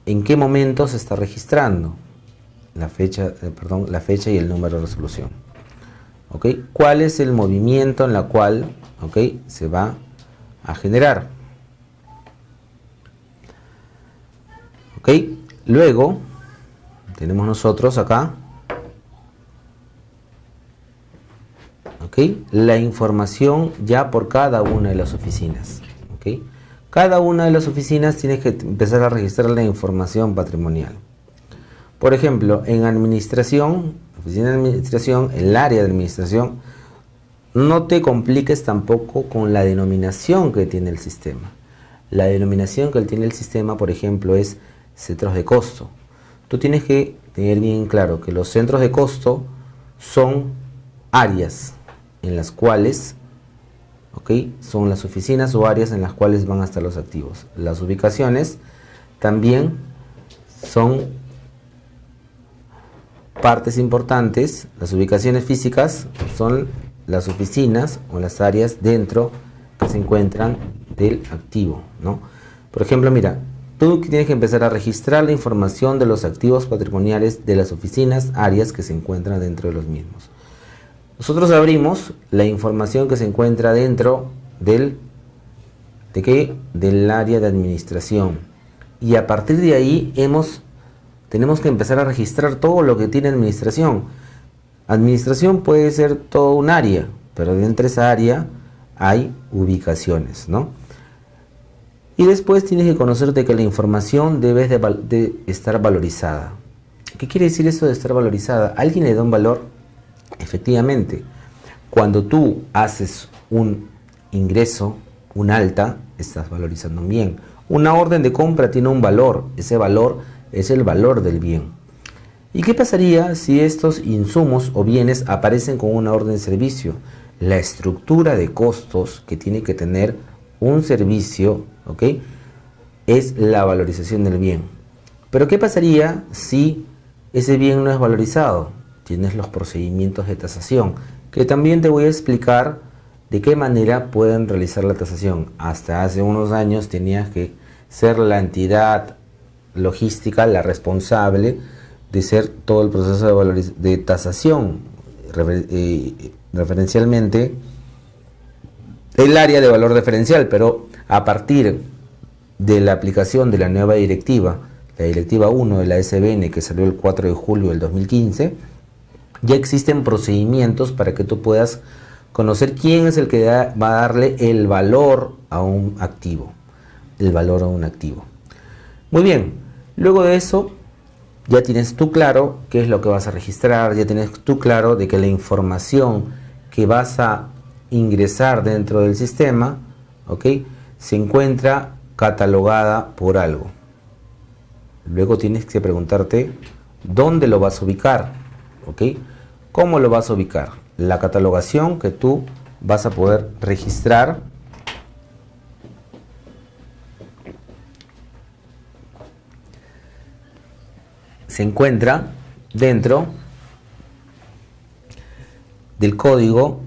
¿En qué momento se está registrando? La fecha y el número de resolución. ¿Ok? ¿Cuál es el movimiento en la cual, ¿ok?, se va a generar? ¿Ok? Luego tenemos nosotros acá, ¿ok?, la información ya por cada una de las oficinas. ¿Ok? Cada una de las oficinas tienes que empezar a registrar la información patrimonial. Por ejemplo, en administración, oficina de administración, el área de administración, no te compliques tampoco con la denominación que tiene el sistema. La denominación que tiene el sistema, por ejemplo, es centros de costo. Tú tienes que tener bien claro que los centros de costo son áreas en las cuales, ¿ok?, son las oficinas o áreas en las cuales van a estar los activos. Las ubicaciones también son partes importantes. Las ubicaciones físicas son las oficinas o las áreas dentro que se encuentran del activo, ¿no? Por ejemplo, mira, tú tienes que empezar a registrar la información de los activos patrimoniales de las oficinas, áreas que se encuentran dentro de los mismos. Nosotros abrimos la información que se encuentra dentro del área de administración, y a partir de ahí tenemos que empezar a registrar todo lo que tiene administración. Administración puede ser todo un área, pero dentro de esa área hay ubicaciones, ¿no? Y después tienes que conocerte que la información debe de estar valorizada. ¿Qué quiere decir eso de estar valorizada? ¿Alguien le da un valor? Efectivamente, cuando tú haces un ingreso, un alta, estás valorizando un bien. Una orden de compra tiene un valor, ese valor es el valor del bien. ¿Y qué pasaría si estos insumos o bienes aparecen con una orden de servicio? La estructura de costos que tiene que tener un servicio, ¿ok?, es la valorización del bien. Pero ¿qué pasaría si ese bien no es valorizado? Tienes los procedimientos de tasación, que también te voy a explicar de qué manera pueden realizar la tasación. Hasta hace unos años tenías que ser la entidad logística, la responsable de ser todo el proceso de tasación, referencialmente el área de valor diferencial, pero a partir de la aplicación de la nueva directiva, la directiva 1 de la SBN, que salió el 4 de julio del 2015, ya existen procedimientos para que tú puedas Conocer quién es el que va a darle el valor a un activo. El valor a un activo. Muy bien, luego de eso ya tienes tú claro qué es lo que vas a registrar, ya tienes tú claro de que la información que vas a ingresar dentro del sistema, ¿ok?, se encuentra catalogada por algo. Luego tienes que preguntarte dónde lo vas a ubicar, ¿ok? ¿Cómo lo vas a ubicar? La catalogación que tú vas a poder registrar se encuentra dentro del código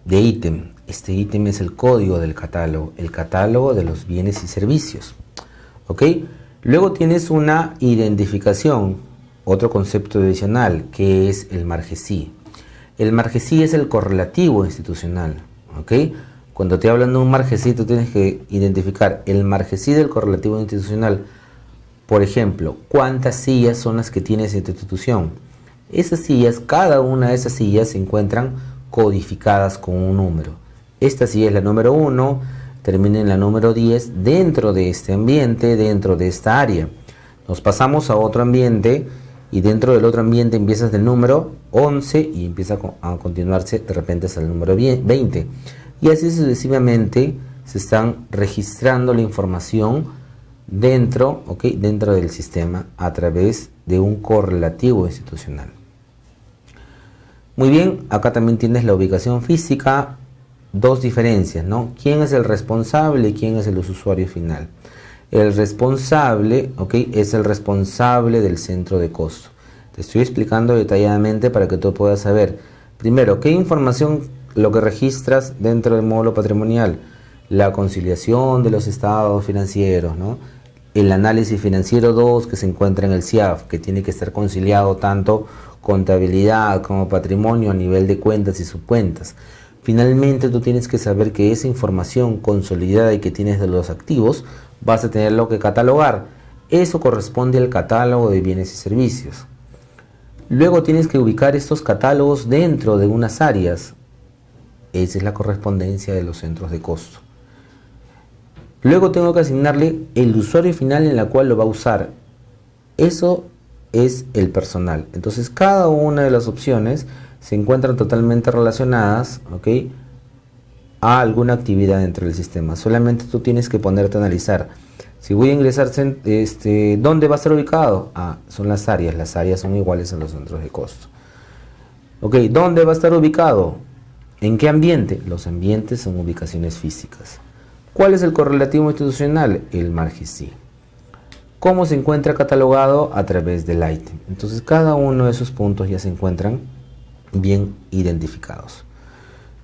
de ítem. Este ítem es el código del catálogo, el catálogo de los bienes y servicios. ¿Ok? Luego tienes una identificación, otro concepto adicional, que es el margesí. El margesí es el correlativo institucional. ¿Ok? Cuando te hablan de un margesí, tú tienes que identificar el margesí del correlativo institucional. Por ejemplo, ¿cuántas sillas son las que tiene esa institución? Esas sillas, cada una de esas sillas se encuentran codificadas con un número. Esta silla es la número 1, termina en la número 10 dentro de este ambiente, dentro de esta área. Nos pasamos a otro ambiente y dentro del otro ambiente empiezas del número 11 y empieza a continuarse de repente hasta el número 20. Y así sucesivamente se están registrando la información dentro del sistema a través de un correlativo institucional. Muy bien, acá también tienes la ubicación física, dos diferencias, ¿no? ¿Quién es el responsable y quién es el usuario final? El responsable, es el responsable del centro de costo. Te estoy explicando detalladamente para que tú puedas saber, primero, qué información lo que registras dentro del módulo patrimonial, la conciliación de los estados financieros, ¿no? El análisis financiero 2 que se encuentra en el CIAF, que tiene que estar conciliado tanto contabilidad como patrimonio a nivel de cuentas y subcuentas. Finalmente tú tienes que saber que esa información consolidada y que tienes de los activos vas a tenerlo que catalogar. Eso corresponde al catálogo de bienes y servicios. Luego tienes que ubicar estos catálogos dentro de unas áreas. Esa es la correspondencia de los centros de costo. Luego tengo que asignarle el usuario final en la cual lo va a usar. Eso es el personal. Entonces cada una de las opciones se encuentran totalmente relacionadas, a alguna actividad dentro del sistema. Solamente tú tienes que ponerte a analizar. Si voy a ingresar, ¿dónde va a estar ubicado? Son las áreas. Las áreas son iguales a los centros de costo. ¿Dónde va a estar ubicado? ¿En qué ambiente? Los ambientes son ubicaciones físicas. ¿Cuál es el correlativo institucional? El margesí. ¿Cómo se encuentra catalogado? A través del ítem. Entonces cada uno de esos puntos ya se encuentran bien identificados.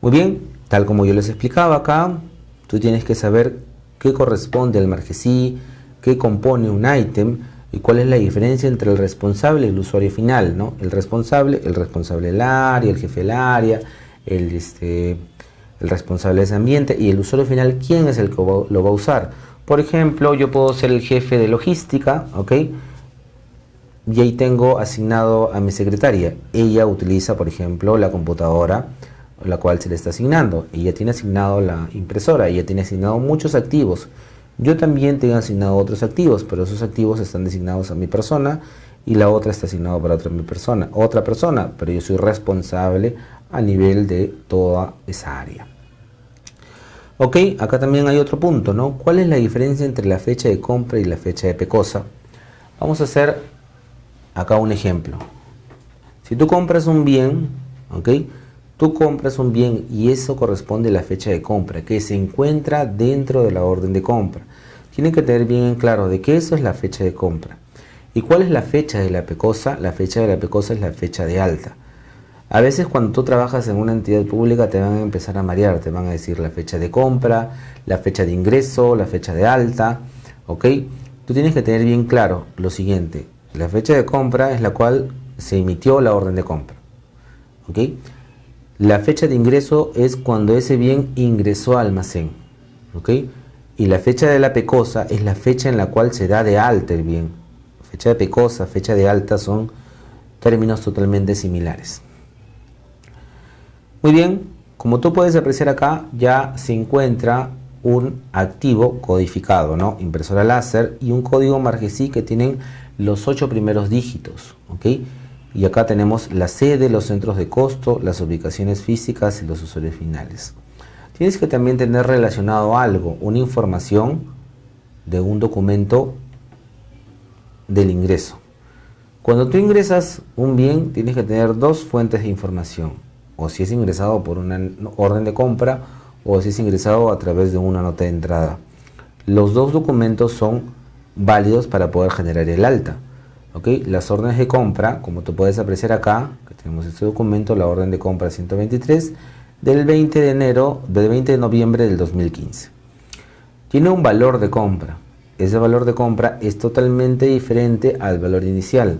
Muy bien, tal como yo les explicaba acá, tú tienes que saber qué corresponde al margesí, qué compone un ítem y cuál es la diferencia entre el responsable y el usuario final, ¿no? El responsable del área, el jefe del área, el responsable de ese ambiente, y el usuario final, ¿quién es el que lo va a usar? Por ejemplo, yo puedo ser el jefe de logística, y ahí tengo asignado a mi secretaria. Ella utiliza, por ejemplo, la computadora, la cual se le está asignando. Ella tiene asignado la impresora, ella tiene asignado muchos activos. Yo también tengo asignado otros activos, pero esos activos están designados a mi persona y la otra está asignada para otra persona, pero yo soy responsable a nivel de toda esa área. Acá también hay otro punto, ¿no? ¿Cuál es la diferencia entre la fecha de compra y la fecha de PECOSA? Vamos a hacer acá un ejemplo. Si tú compras un bien, tú compras un bien y eso corresponde a la fecha de compra que se encuentra dentro de la orden de compra. Tienen que tener bien en claro de que eso es la fecha de compra. ¿Y cuál es la fecha de la PECOSA? La fecha de la PECOSA es la fecha de alta. A veces cuando tú trabajas en una entidad pública te van a empezar a marear, te van a decir la fecha de compra, la fecha de ingreso, la fecha de alta, Tú tienes que tener bien claro lo siguiente: la fecha de compra es la cual se emitió la orden de compra, La fecha de ingreso es cuando ese bien ingresó al almacén, Y la fecha de la PECOSA es la fecha en la cual se da de alta el bien. Fecha de PECOSA, fecha de alta son términos totalmente similares. Muy bien, como tú puedes apreciar acá, ya se encuentra un activo codificado, ¿no? Impresora láser y un código Margesí que tienen los 8 primeros dígitos, ¿ok? Y acá tenemos la sede, los centros de costo, las ubicaciones físicas y los usuarios finales. Tienes que también tener relacionado algo, una información de un documento del ingreso. Cuando tú ingresas un bien, tienes que tener dos fuentes de información, o si es ingresado por una orden de compra o si es ingresado a través de una nota de entrada. Los dos documentos son válidos para poder generar el alta. ¿Ok? Las órdenes de compra, como tú puedes apreciar acá, que tenemos este documento, la orden de compra 123 del 20 de noviembre del 2015. Tiene un valor de compra. Ese valor de compra es totalmente diferente al valor inicial.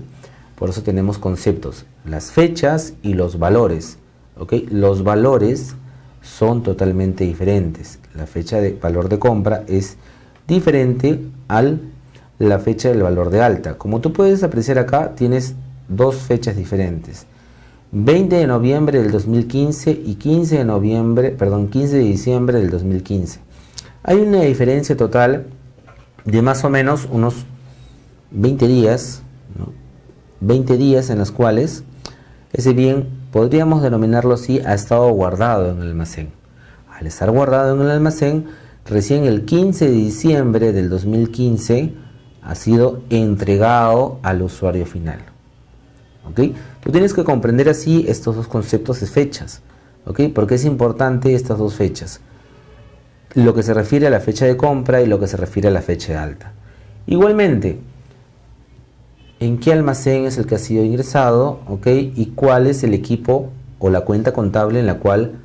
Por eso tenemos conceptos, las fechas y los valores. ¿Ok? Los valores son totalmente diferentes. La fecha de valor de compra es diferente a la fecha del valor de alta. Como tú puedes apreciar acá, tienes dos fechas diferentes. 20 de noviembre del 2015 y 15 de diciembre del 2015. Hay una diferencia total de más o menos unos 20 días, ¿no? 20 días en los cuales ese bien, podríamos denominarlo así, ha estado guardado en el almacén. Al estar guardado en el almacén, recién el 15 de diciembre del 2015 ha sido entregado al usuario final. ¿Ok? Tú tienes que comprender así estos dos conceptos de fechas. ¿Ok? Porque es importante estas dos fechas. Lo que se refiere a la fecha de compra y lo que se refiere a la fecha de alta. Igualmente, ¿en qué almacén es el que ha sido ingresado? ¿Ok? Y cuál es el equipo o la cuenta contable en la cual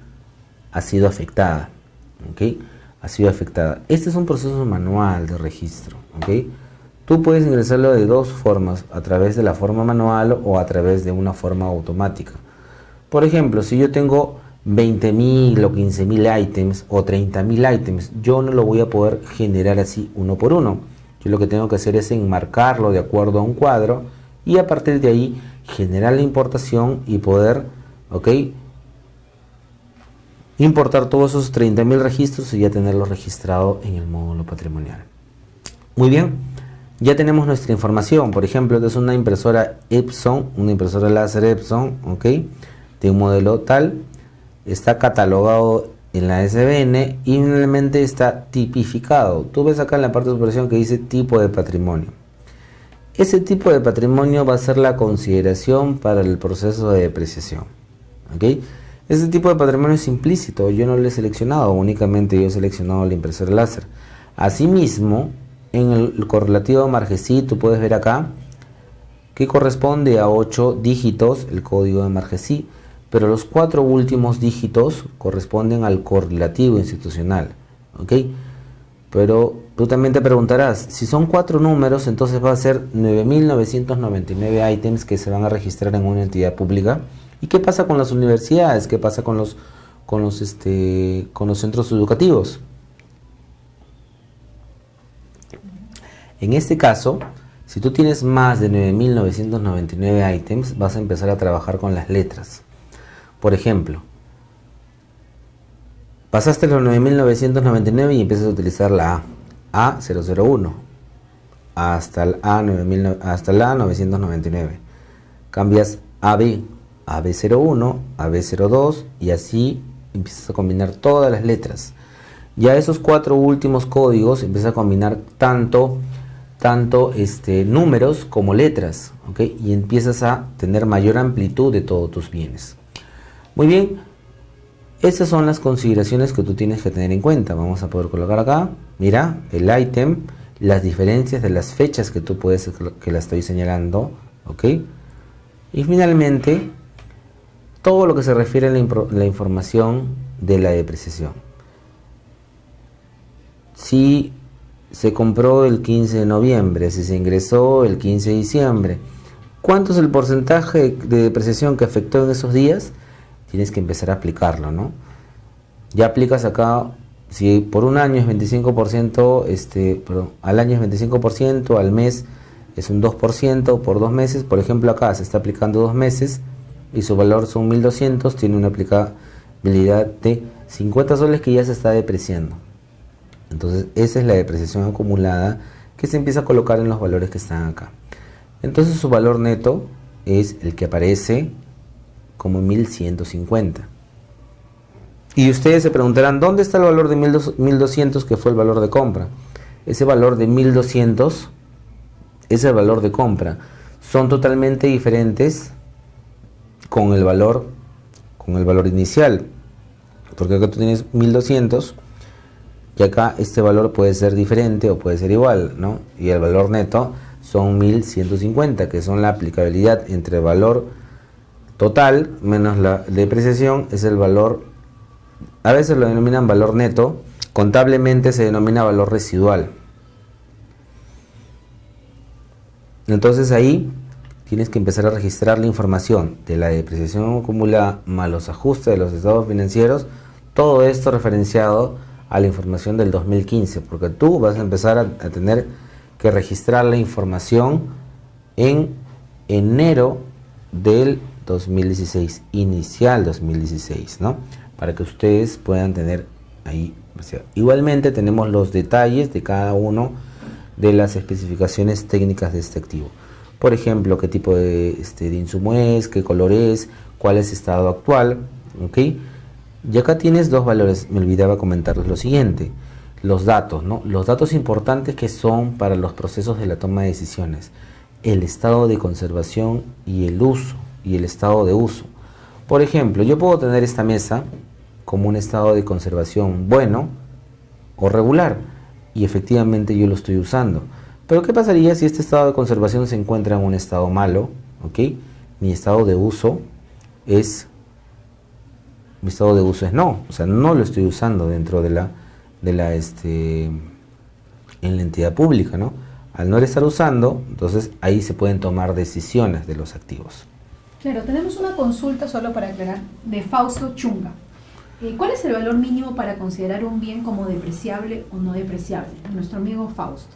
ha sido afectada. ¿Ok? Ha sido afectada. Este es un proceso manual de registro. ¿Ok? Tú puedes ingresarlo de dos formas, a través de la forma manual o a través de una forma automática. Por ejemplo, si yo tengo 20.000 o 15.000 ítems o 30.000 ítems, yo no lo voy a poder generar así uno por uno. Yo lo que tengo que hacer es enmarcarlo de acuerdo a un cuadro y a partir de ahí generar la importación y poder, ¿ok?, importar todos esos 30.000 registros y ya tenerlos registrados en el módulo patrimonial. Muy bien, ya tenemos nuestra información. Por ejemplo, esta es una impresora Epson, una impresora láser Epson, ¿ok?, de un modelo tal. Está catalogado en la SBN y finalmente está tipificado. Tú ves acá en la parte de operación que dice tipo de patrimonio. Ese tipo de patrimonio va a ser la consideración para el proceso de depreciación. ¿Ok? Ese tipo de patrimonio es implícito. Yo no lo he seleccionado, únicamente yo he seleccionado la impresora láser. Asimismo, en el correlativo Margesí, tú puedes ver acá que corresponde a 8 dígitos el código de Margesí, pero los 4 últimos dígitos corresponden al correlativo institucional. ¿Ok? Pero tú también te preguntarás, si son 4 números, entonces va a ser 9.999 ítems que se van a registrar en una entidad pública. ¿Y qué pasa con las universidades? ¿Qué pasa con los centros educativos? En este caso, si tú tienes más de 9.999 ítems, vas a empezar a trabajar con las letras. Por ejemplo, pasaste los 9.999 y empiezas a utilizar la A001 hasta el A999. Cambias AB01, AB02 y así empiezas a combinar todas las letras. Ya esos 4 últimos códigos empiezas a combinar tanto números como letras, ¿ok? Y empiezas a tener mayor amplitud de todos tus bienes. Muy bien, esas son las consideraciones que tú tienes que tener en cuenta. Vamos a poder colocar acá, mira, el ítem, las diferencias de las fechas que tú puedes, que la estoy señalando, ¿ok? Y finalmente, todo lo que se refiere a la información de la depreciación. Si se compró el 15 de noviembre, si se ingresó el 15 de diciembre, ¿cuánto es el porcentaje de depreciación que afectó en esos días? Tienes que empezar a aplicarlo, ¿no? Ya aplicas acá, si por un año es 25%, al año es 25%, al mes es un 2%, por 2 meses, por ejemplo acá se está aplicando 2 meses y su valor son 1.200, tiene una contabilidad de 50 soles que ya se está depreciando. Entonces esa es la depreciación acumulada que se empieza a colocar en los valores que están acá. Entonces su valor neto es el que aparece como 1150. Y ustedes se preguntarán, ¿dónde está el valor de 1200 que fue el valor de compra? Ese valor de 1200 es el valor de compra. Son totalmente diferentes con el valor inicial. Porque acá tú tienes 1200 y acá este valor puede ser diferente o puede ser igual, ¿no? Y el valor neto son 1150, que son la aplicabilidad entre el valor total menos la depreciación, es el valor, a veces lo denominan valor neto, contablemente se denomina valor residual. Entonces ahí tienes que empezar a registrar la información de la depreciación acumulada más los ajustes de los estados financieros, todo esto referenciado a la información del 2015, porque tú vas a empezar a tener que registrar la información en enero del 2016, inicial 2016, ¿no? Para que ustedes puedan tener ahí. O sea, igualmente tenemos los detalles de cada uno de las especificaciones técnicas de este activo. Por ejemplo, qué tipo de insumo es, qué color es, cuál es estado actual, ¿ok? Y acá tienes dos valores, me olvidaba comentarles lo siguiente, los datos, ¿no? Los datos importantes que son para los procesos de la toma de decisiones, el estado de conservación y el uso, y el estado de uso. Por ejemplo, yo puedo tener esta mesa como un estado de conservación bueno o regular, y efectivamente yo lo estoy usando. Pero ¿qué pasaría si este estado de conservación se encuentra en un estado malo? ¿Ok? Mi estado de uso es no, o sea, no lo estoy usando dentro en la entidad pública, ¿no? Al no estar usando, entonces ahí se pueden tomar decisiones de los activos.
Claro, tenemos una consulta, solo para aclarar, de Fausto Chunga. ¿Cuál es el valor mínimo para considerar un bien como depreciable o no depreciable? Nuestro amigo Fausto.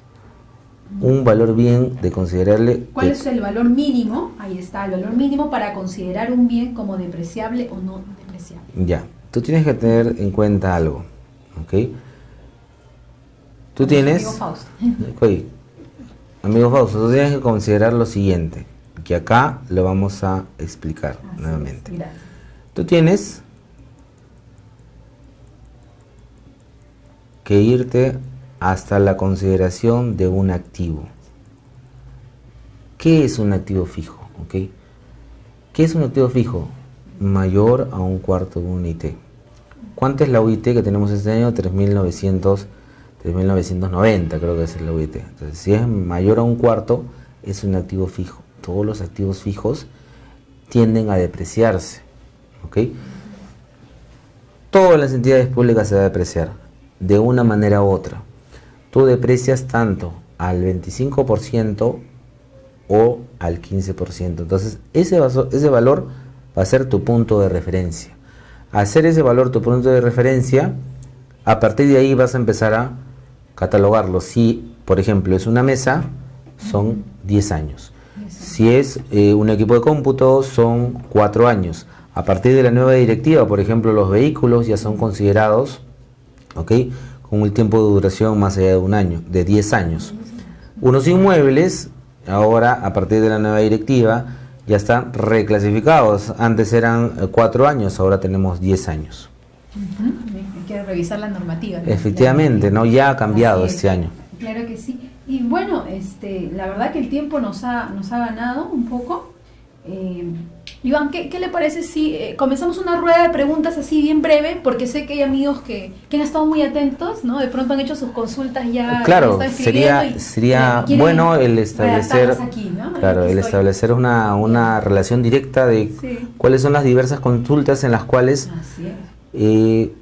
Un valor bien de considerarle...
¿Cuál es el valor mínimo? Ahí está, el valor mínimo para considerar un bien como depreciable o no depreciable.
Ya, tú tienes que tener en cuenta algo, ¿ok? Tú tienes...
Amigo Fausto.
Okay, amigo Fausto, tú tienes que considerar lo siguiente, que acá lo vamos a explicar nuevamente.
Gracias.
Tú tienes que irte hasta la consideración de un activo. ¿Qué es un activo fijo? ¿Okay? ¿Qué es un activo fijo? Mayor a un cuarto de un UIT. ¿Cuánto es la UIT que tenemos este año? 3.990 creo que es la UIT. Entonces, si es mayor a un cuarto, es un activo fijo. Todos los activos fijos tienden a depreciarse. ¿Okay? Todas las entidades públicas se va a depreciar de una manera u otra. Tú deprecias tanto al 25% o al 15%. Entonces, ese valor va a ser tu punto de referencia. Al ser ese valor tu punto de referencia, a partir de ahí vas a empezar a catalogarlo. Si, por ejemplo, es una mesa, son 10 años. Si es un equipo de cómputo, son 4 años. A partir de la nueva directiva, por ejemplo, los vehículos ya son considerados, ¿ok?, con un tiempo de duración más allá de un año, de 10 años. Unos inmuebles, ahora a partir de la nueva directiva, ya están reclasificados. Antes eran 4 años, ahora tenemos 10 años.
Hay que revisar la normativa, ¿no?
Efectivamente, ¿no? Ya ha cambiado este año.
Claro que sí. Y bueno, la verdad que el tiempo nos ha ganado un poco. Iván, ¿qué le parece si comenzamos una rueda de preguntas así bien breve? Porque sé que hay amigos que han estado muy atentos, ¿no? De pronto han hecho sus consultas ya.
Claro, sería bueno el establecer,
aquí, ¿no?
claro, el establecer una relación directa de cuáles son las diversas consultas en las cuales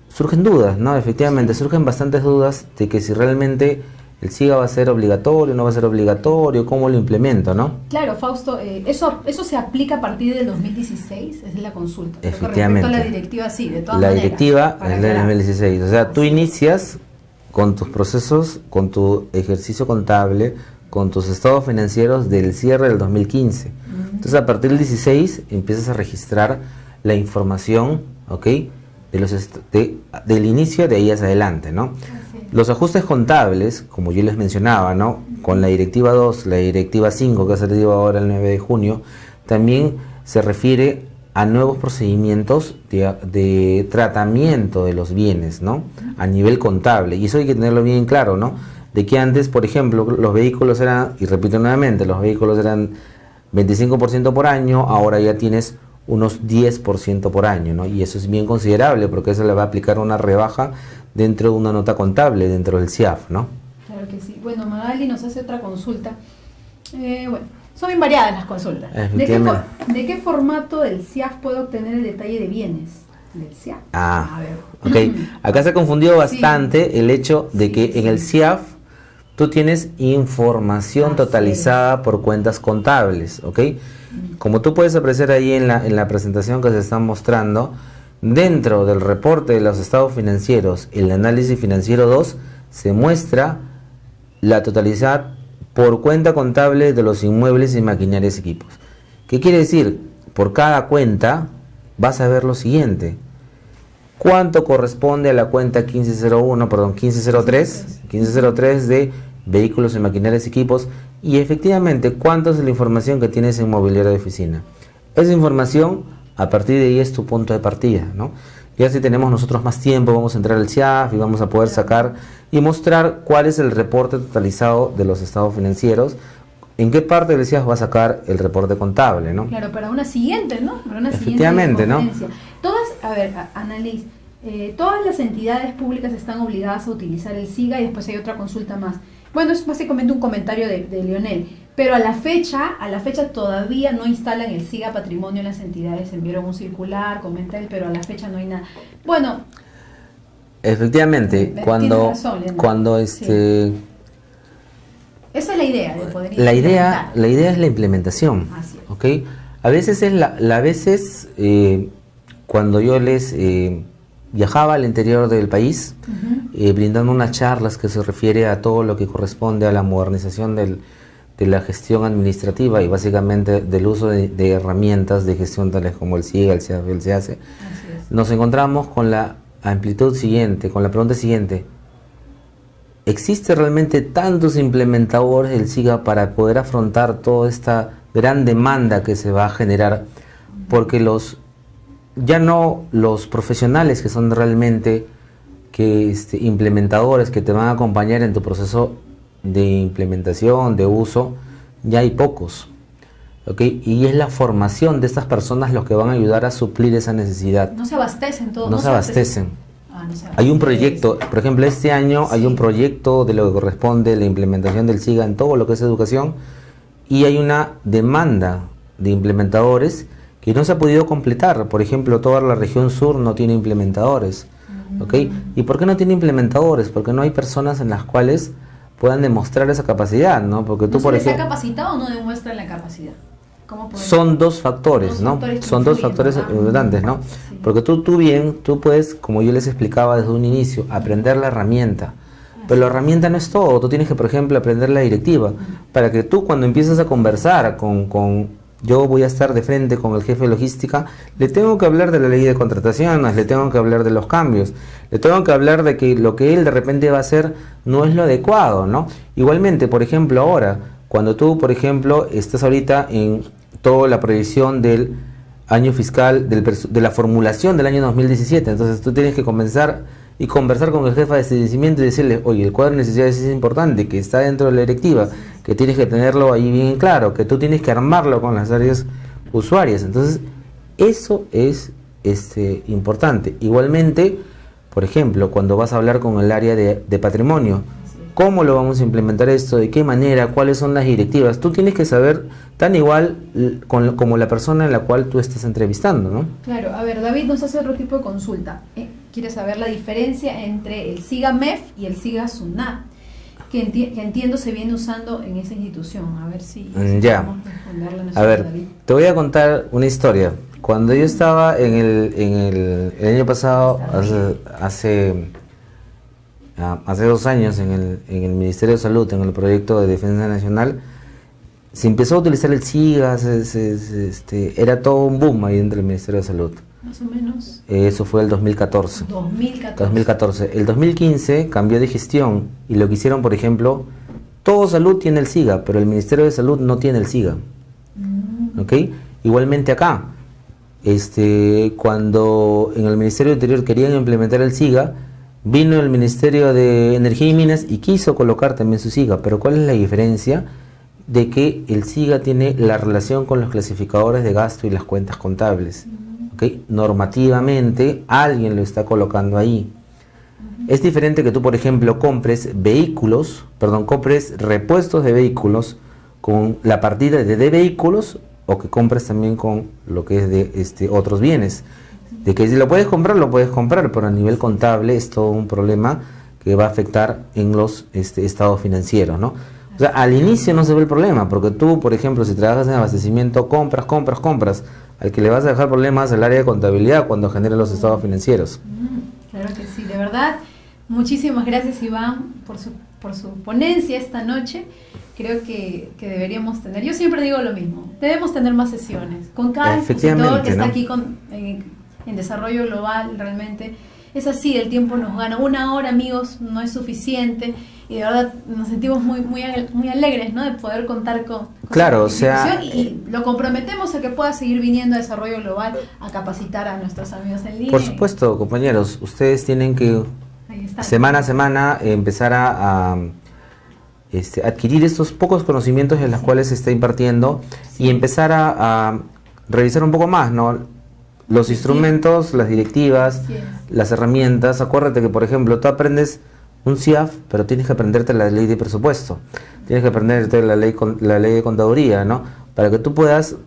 surgen dudas, ¿no? Efectivamente, surgen bastantes dudas de que si realmente el SIGA va a ser obligatorio, no va a ser obligatorio, cómo lo implemento, ¿no?
Claro, Fausto, eso se aplica a partir del 2016, esa es la consulta.
Efectivamente.
Respecto a la directiva, sí, de todas
la
maneras.
La directiva es del 2016, o sea, tú inicias con tus procesos, con tu ejercicio contable, con tus estados financieros del cierre del 2015. Entonces, a partir del 16 empiezas a registrar la información, ¿ok?, del inicio de ahí hacia adelante, ¿no? Los ajustes contables, como yo les mencionaba, ¿no? Con la Directiva 2, la Directiva 5 que ha salido ahora el 9 de junio, también se refiere a nuevos procedimientos de tratamiento de los bienes, ¿no? A nivel contable. Y eso hay que tenerlo bien claro, ¿no? De que antes, por ejemplo, los vehículos eran, y repito nuevamente, los vehículos eran 25% por año, ahora ya tienes unos 10% por año, ¿no? Y eso es bien considerable porque eso le va a aplicar una rebaja dentro de una nota contable, dentro del CIAF, ¿no?
Claro que sí. Bueno, Magali nos hace otra consulta. Bueno, son bien variadas las consultas. ¿De qué formato del CIAF puedo obtener el detalle de bienes? Del CIAF.
A ver. Ok. Acá se ha confundido bastante el hecho de que en el CIAF tú tienes información totalizada por cuentas contables, ¿ok? Como tú puedes apreciar ahí en la presentación que se está mostrando, dentro del reporte de los estados financieros, el análisis financiero 2, se muestra la totalidad por cuenta contable de los inmuebles y maquinarias y equipos. ¿Qué quiere decir? Por cada cuenta vas a ver lo siguiente. ¿Cuánto corresponde a la cuenta 1503 de vehículos y maquinarias y equipos? Y efectivamente, ¿cuánto es la información que tienes en mobiliario de oficina? Esa información, a partir de ahí es tu punto de partida, ¿no? Ya si tenemos nosotros más tiempo, vamos a entrar al CIAF y vamos a poder sacar y mostrar cuál es el reporte totalizado de los estados financieros, en qué parte del CIAF va a sacar el reporte contable, ¿no?
Claro, para una siguiente, ¿no? Para una
efectivamente,
siguiente
¿no?
Todas, a ver, Annalise, todas las entidades públicas están obligadas a utilizar el SIGA y después hay otra consulta más. Bueno, es básicamente un comentario de Leonel, pero a la fecha todavía no instalan el SIGA Patrimonio en las entidades, enviaron un circular, comenta él, pero a la fecha no hay nada. Bueno,
efectivamente, cuando
sí. Esa es la idea de poder
la idea es la implementación, ¿ok? A veces cuando yo les viajaba al interior del país, brindando unas charlas que se refiere a todo lo que corresponde a la modernización de la gestión administrativa y básicamente del uso de herramientas de gestión tales como el SIGA, el CIAF, el CIACE, nos encontramos con la amplitud siguiente, con la pregunta siguiente: ¿existe realmente tantos implementadores del SIGA para poder afrontar toda esta gran demanda que se va a generar? Porque ya no los profesionales que son realmente implementadores que te van a acompañar en tu proceso de implementación, de uso, ya hay pocos, ¿ok? Y es la formación de estas personas los que van a ayudar a suplir esa necesidad.
No se abastecen todos.
No se abastecen. Hay un proyecto, por ejemplo, este año hay un proyecto de lo que corresponde la implementación del SIGA en todo lo que es educación, y hay una demanda de implementadores que no se ha podido completar. Por ejemplo, toda la región sur no tiene implementadores, ¿ok? ¿Y por qué no tiene implementadores? Porque no hay personas en las cuales puedan demostrar esa capacidad, ¿no? Porque tú, por ejemplo,
¿está capacitado o no demuestra la capacidad?
Son dos factores, ¿no? Son dos factores importantes, ¿no? Sí. Porque tú puedes, como yo les explicaba desde un inicio, aprender la herramienta. Pero la herramienta no es todo. Tú tienes que, por ejemplo, aprender la directiva. Para que tú, cuando empieces a conversar yo voy a estar de frente con el jefe de logística, le tengo que hablar de la ley de contrataciones, le tengo que hablar de los cambios, le tengo que hablar de que lo que él de repente va a hacer no es lo adecuado, ¿no? Igualmente, por ejemplo, ahora, cuando tú, por ejemplo, estás ahorita en toda la proyección del año fiscal, de la formulación del año 2017, entonces tú tienes que comenzar y conversar con el jefe de abastecimiento y decirle: oye, el cuadro de necesidades es importante, que está dentro de la directiva, que tienes que tenerlo ahí bien claro, que tú tienes que armarlo con las áreas usuarias. Entonces, eso es importante. Igualmente, por ejemplo, cuando vas a hablar con el área de patrimonio, ¿cómo lo vamos a implementar esto? ¿De qué manera? ¿Cuáles son las directivas? Tú tienes que saber tan igual como la persona en la cual tú estás entrevistando, ¿no?
Claro. A ver, David nos hace otro tipo de consulta. Quiere saber la diferencia entre el SIGA MEF y el SIGA SUNAT, que entiendo se viene usando en esa institución. A ver si
ya.
podemos responderle
a ver, David. Te voy a contar una historia. Cuando yo estaba en el año pasado, hace 2 años, en el Ministerio de Salud, en el proyecto de Defensa Nacional, se empezó a utilizar el SIGA, era todo un boom ahí dentro del Ministerio de Salud.
Más o menos.
Eso fue el 2014.
2014.
El 2015 cambió de gestión y lo que hicieron, por ejemplo, todo salud tiene el SIGA, pero el Ministerio de Salud no tiene el SIGA. ¿Ok? Igualmente acá, cuando en el Ministerio de Interior querían implementar el SIGA, vino el Ministerio de Energía y Minas y quiso colocar también su SIGA. Pero ¿cuál es la diferencia? De que el SIGA tiene la relación con los clasificadores de gasto y las cuentas contables. ¿Okay? Normativamente alguien lo está colocando ahí. Es diferente que tú, por ejemplo, compres repuestos de vehículos con la partida de vehículos, o que compres también con lo que es de otros bienes. De que si lo puedes comprar, pero a nivel contable es todo un problema que va a afectar en los estados financieros, ¿no? O sea, al inicio no se ve el problema, porque tú, por ejemplo, si trabajas en abastecimiento, compras. Al que le vas a dejar problemas al área de contabilidad cuando genere los estados financieros.
Claro que sí, de verdad. Muchísimas gracias, Iván, por su ponencia esta noche. Creo que deberíamos tener, yo siempre digo lo mismo, debemos tener más sesiones con cada expositor que está aquí en Desarrollo Global. Realmente es así, el tiempo nos gana. 1 hora, amigos, no es suficiente, y de verdad nos sentimos muy alegres, ¿no?, de poder contar con
claro,
su y lo comprometemos a que pueda seguir viniendo a Desarrollo Global a capacitar a nuestros amigos en línea.
Por supuesto, compañeros, ustedes tienen que semana a semana empezar a adquirir estos pocos conocimientos en los cuales se está impartiendo y empezar a revisar un poco más, ¿no? Los instrumentos, las directivas, las herramientas. Acuérdate que, por ejemplo, tú aprendes un CIAF, pero tienes que aprenderte la ley de presupuesto, tienes que aprenderte la ley de contaduría, ¿no? Para que tú puedas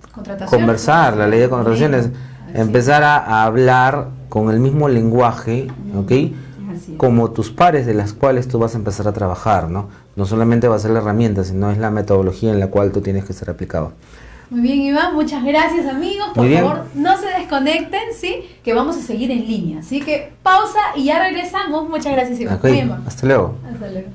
conversar, la ley de contrataciones, empezar a hablar con el mismo lenguaje, ¿ok? Como tus pares de las cuales tú vas a empezar a trabajar, ¿no? No solamente va a ser la herramienta, sino es la metodología en la cual tú tienes que ser aplicado.
Muy bien, Iván, muchas gracias, amigos. Por favor, no se desconecten, ¿sí? Que vamos a seguir en línea. Así que pausa y ya regresamos. Muchas gracias, Iván.
Okay. Hasta luego.
Hasta luego.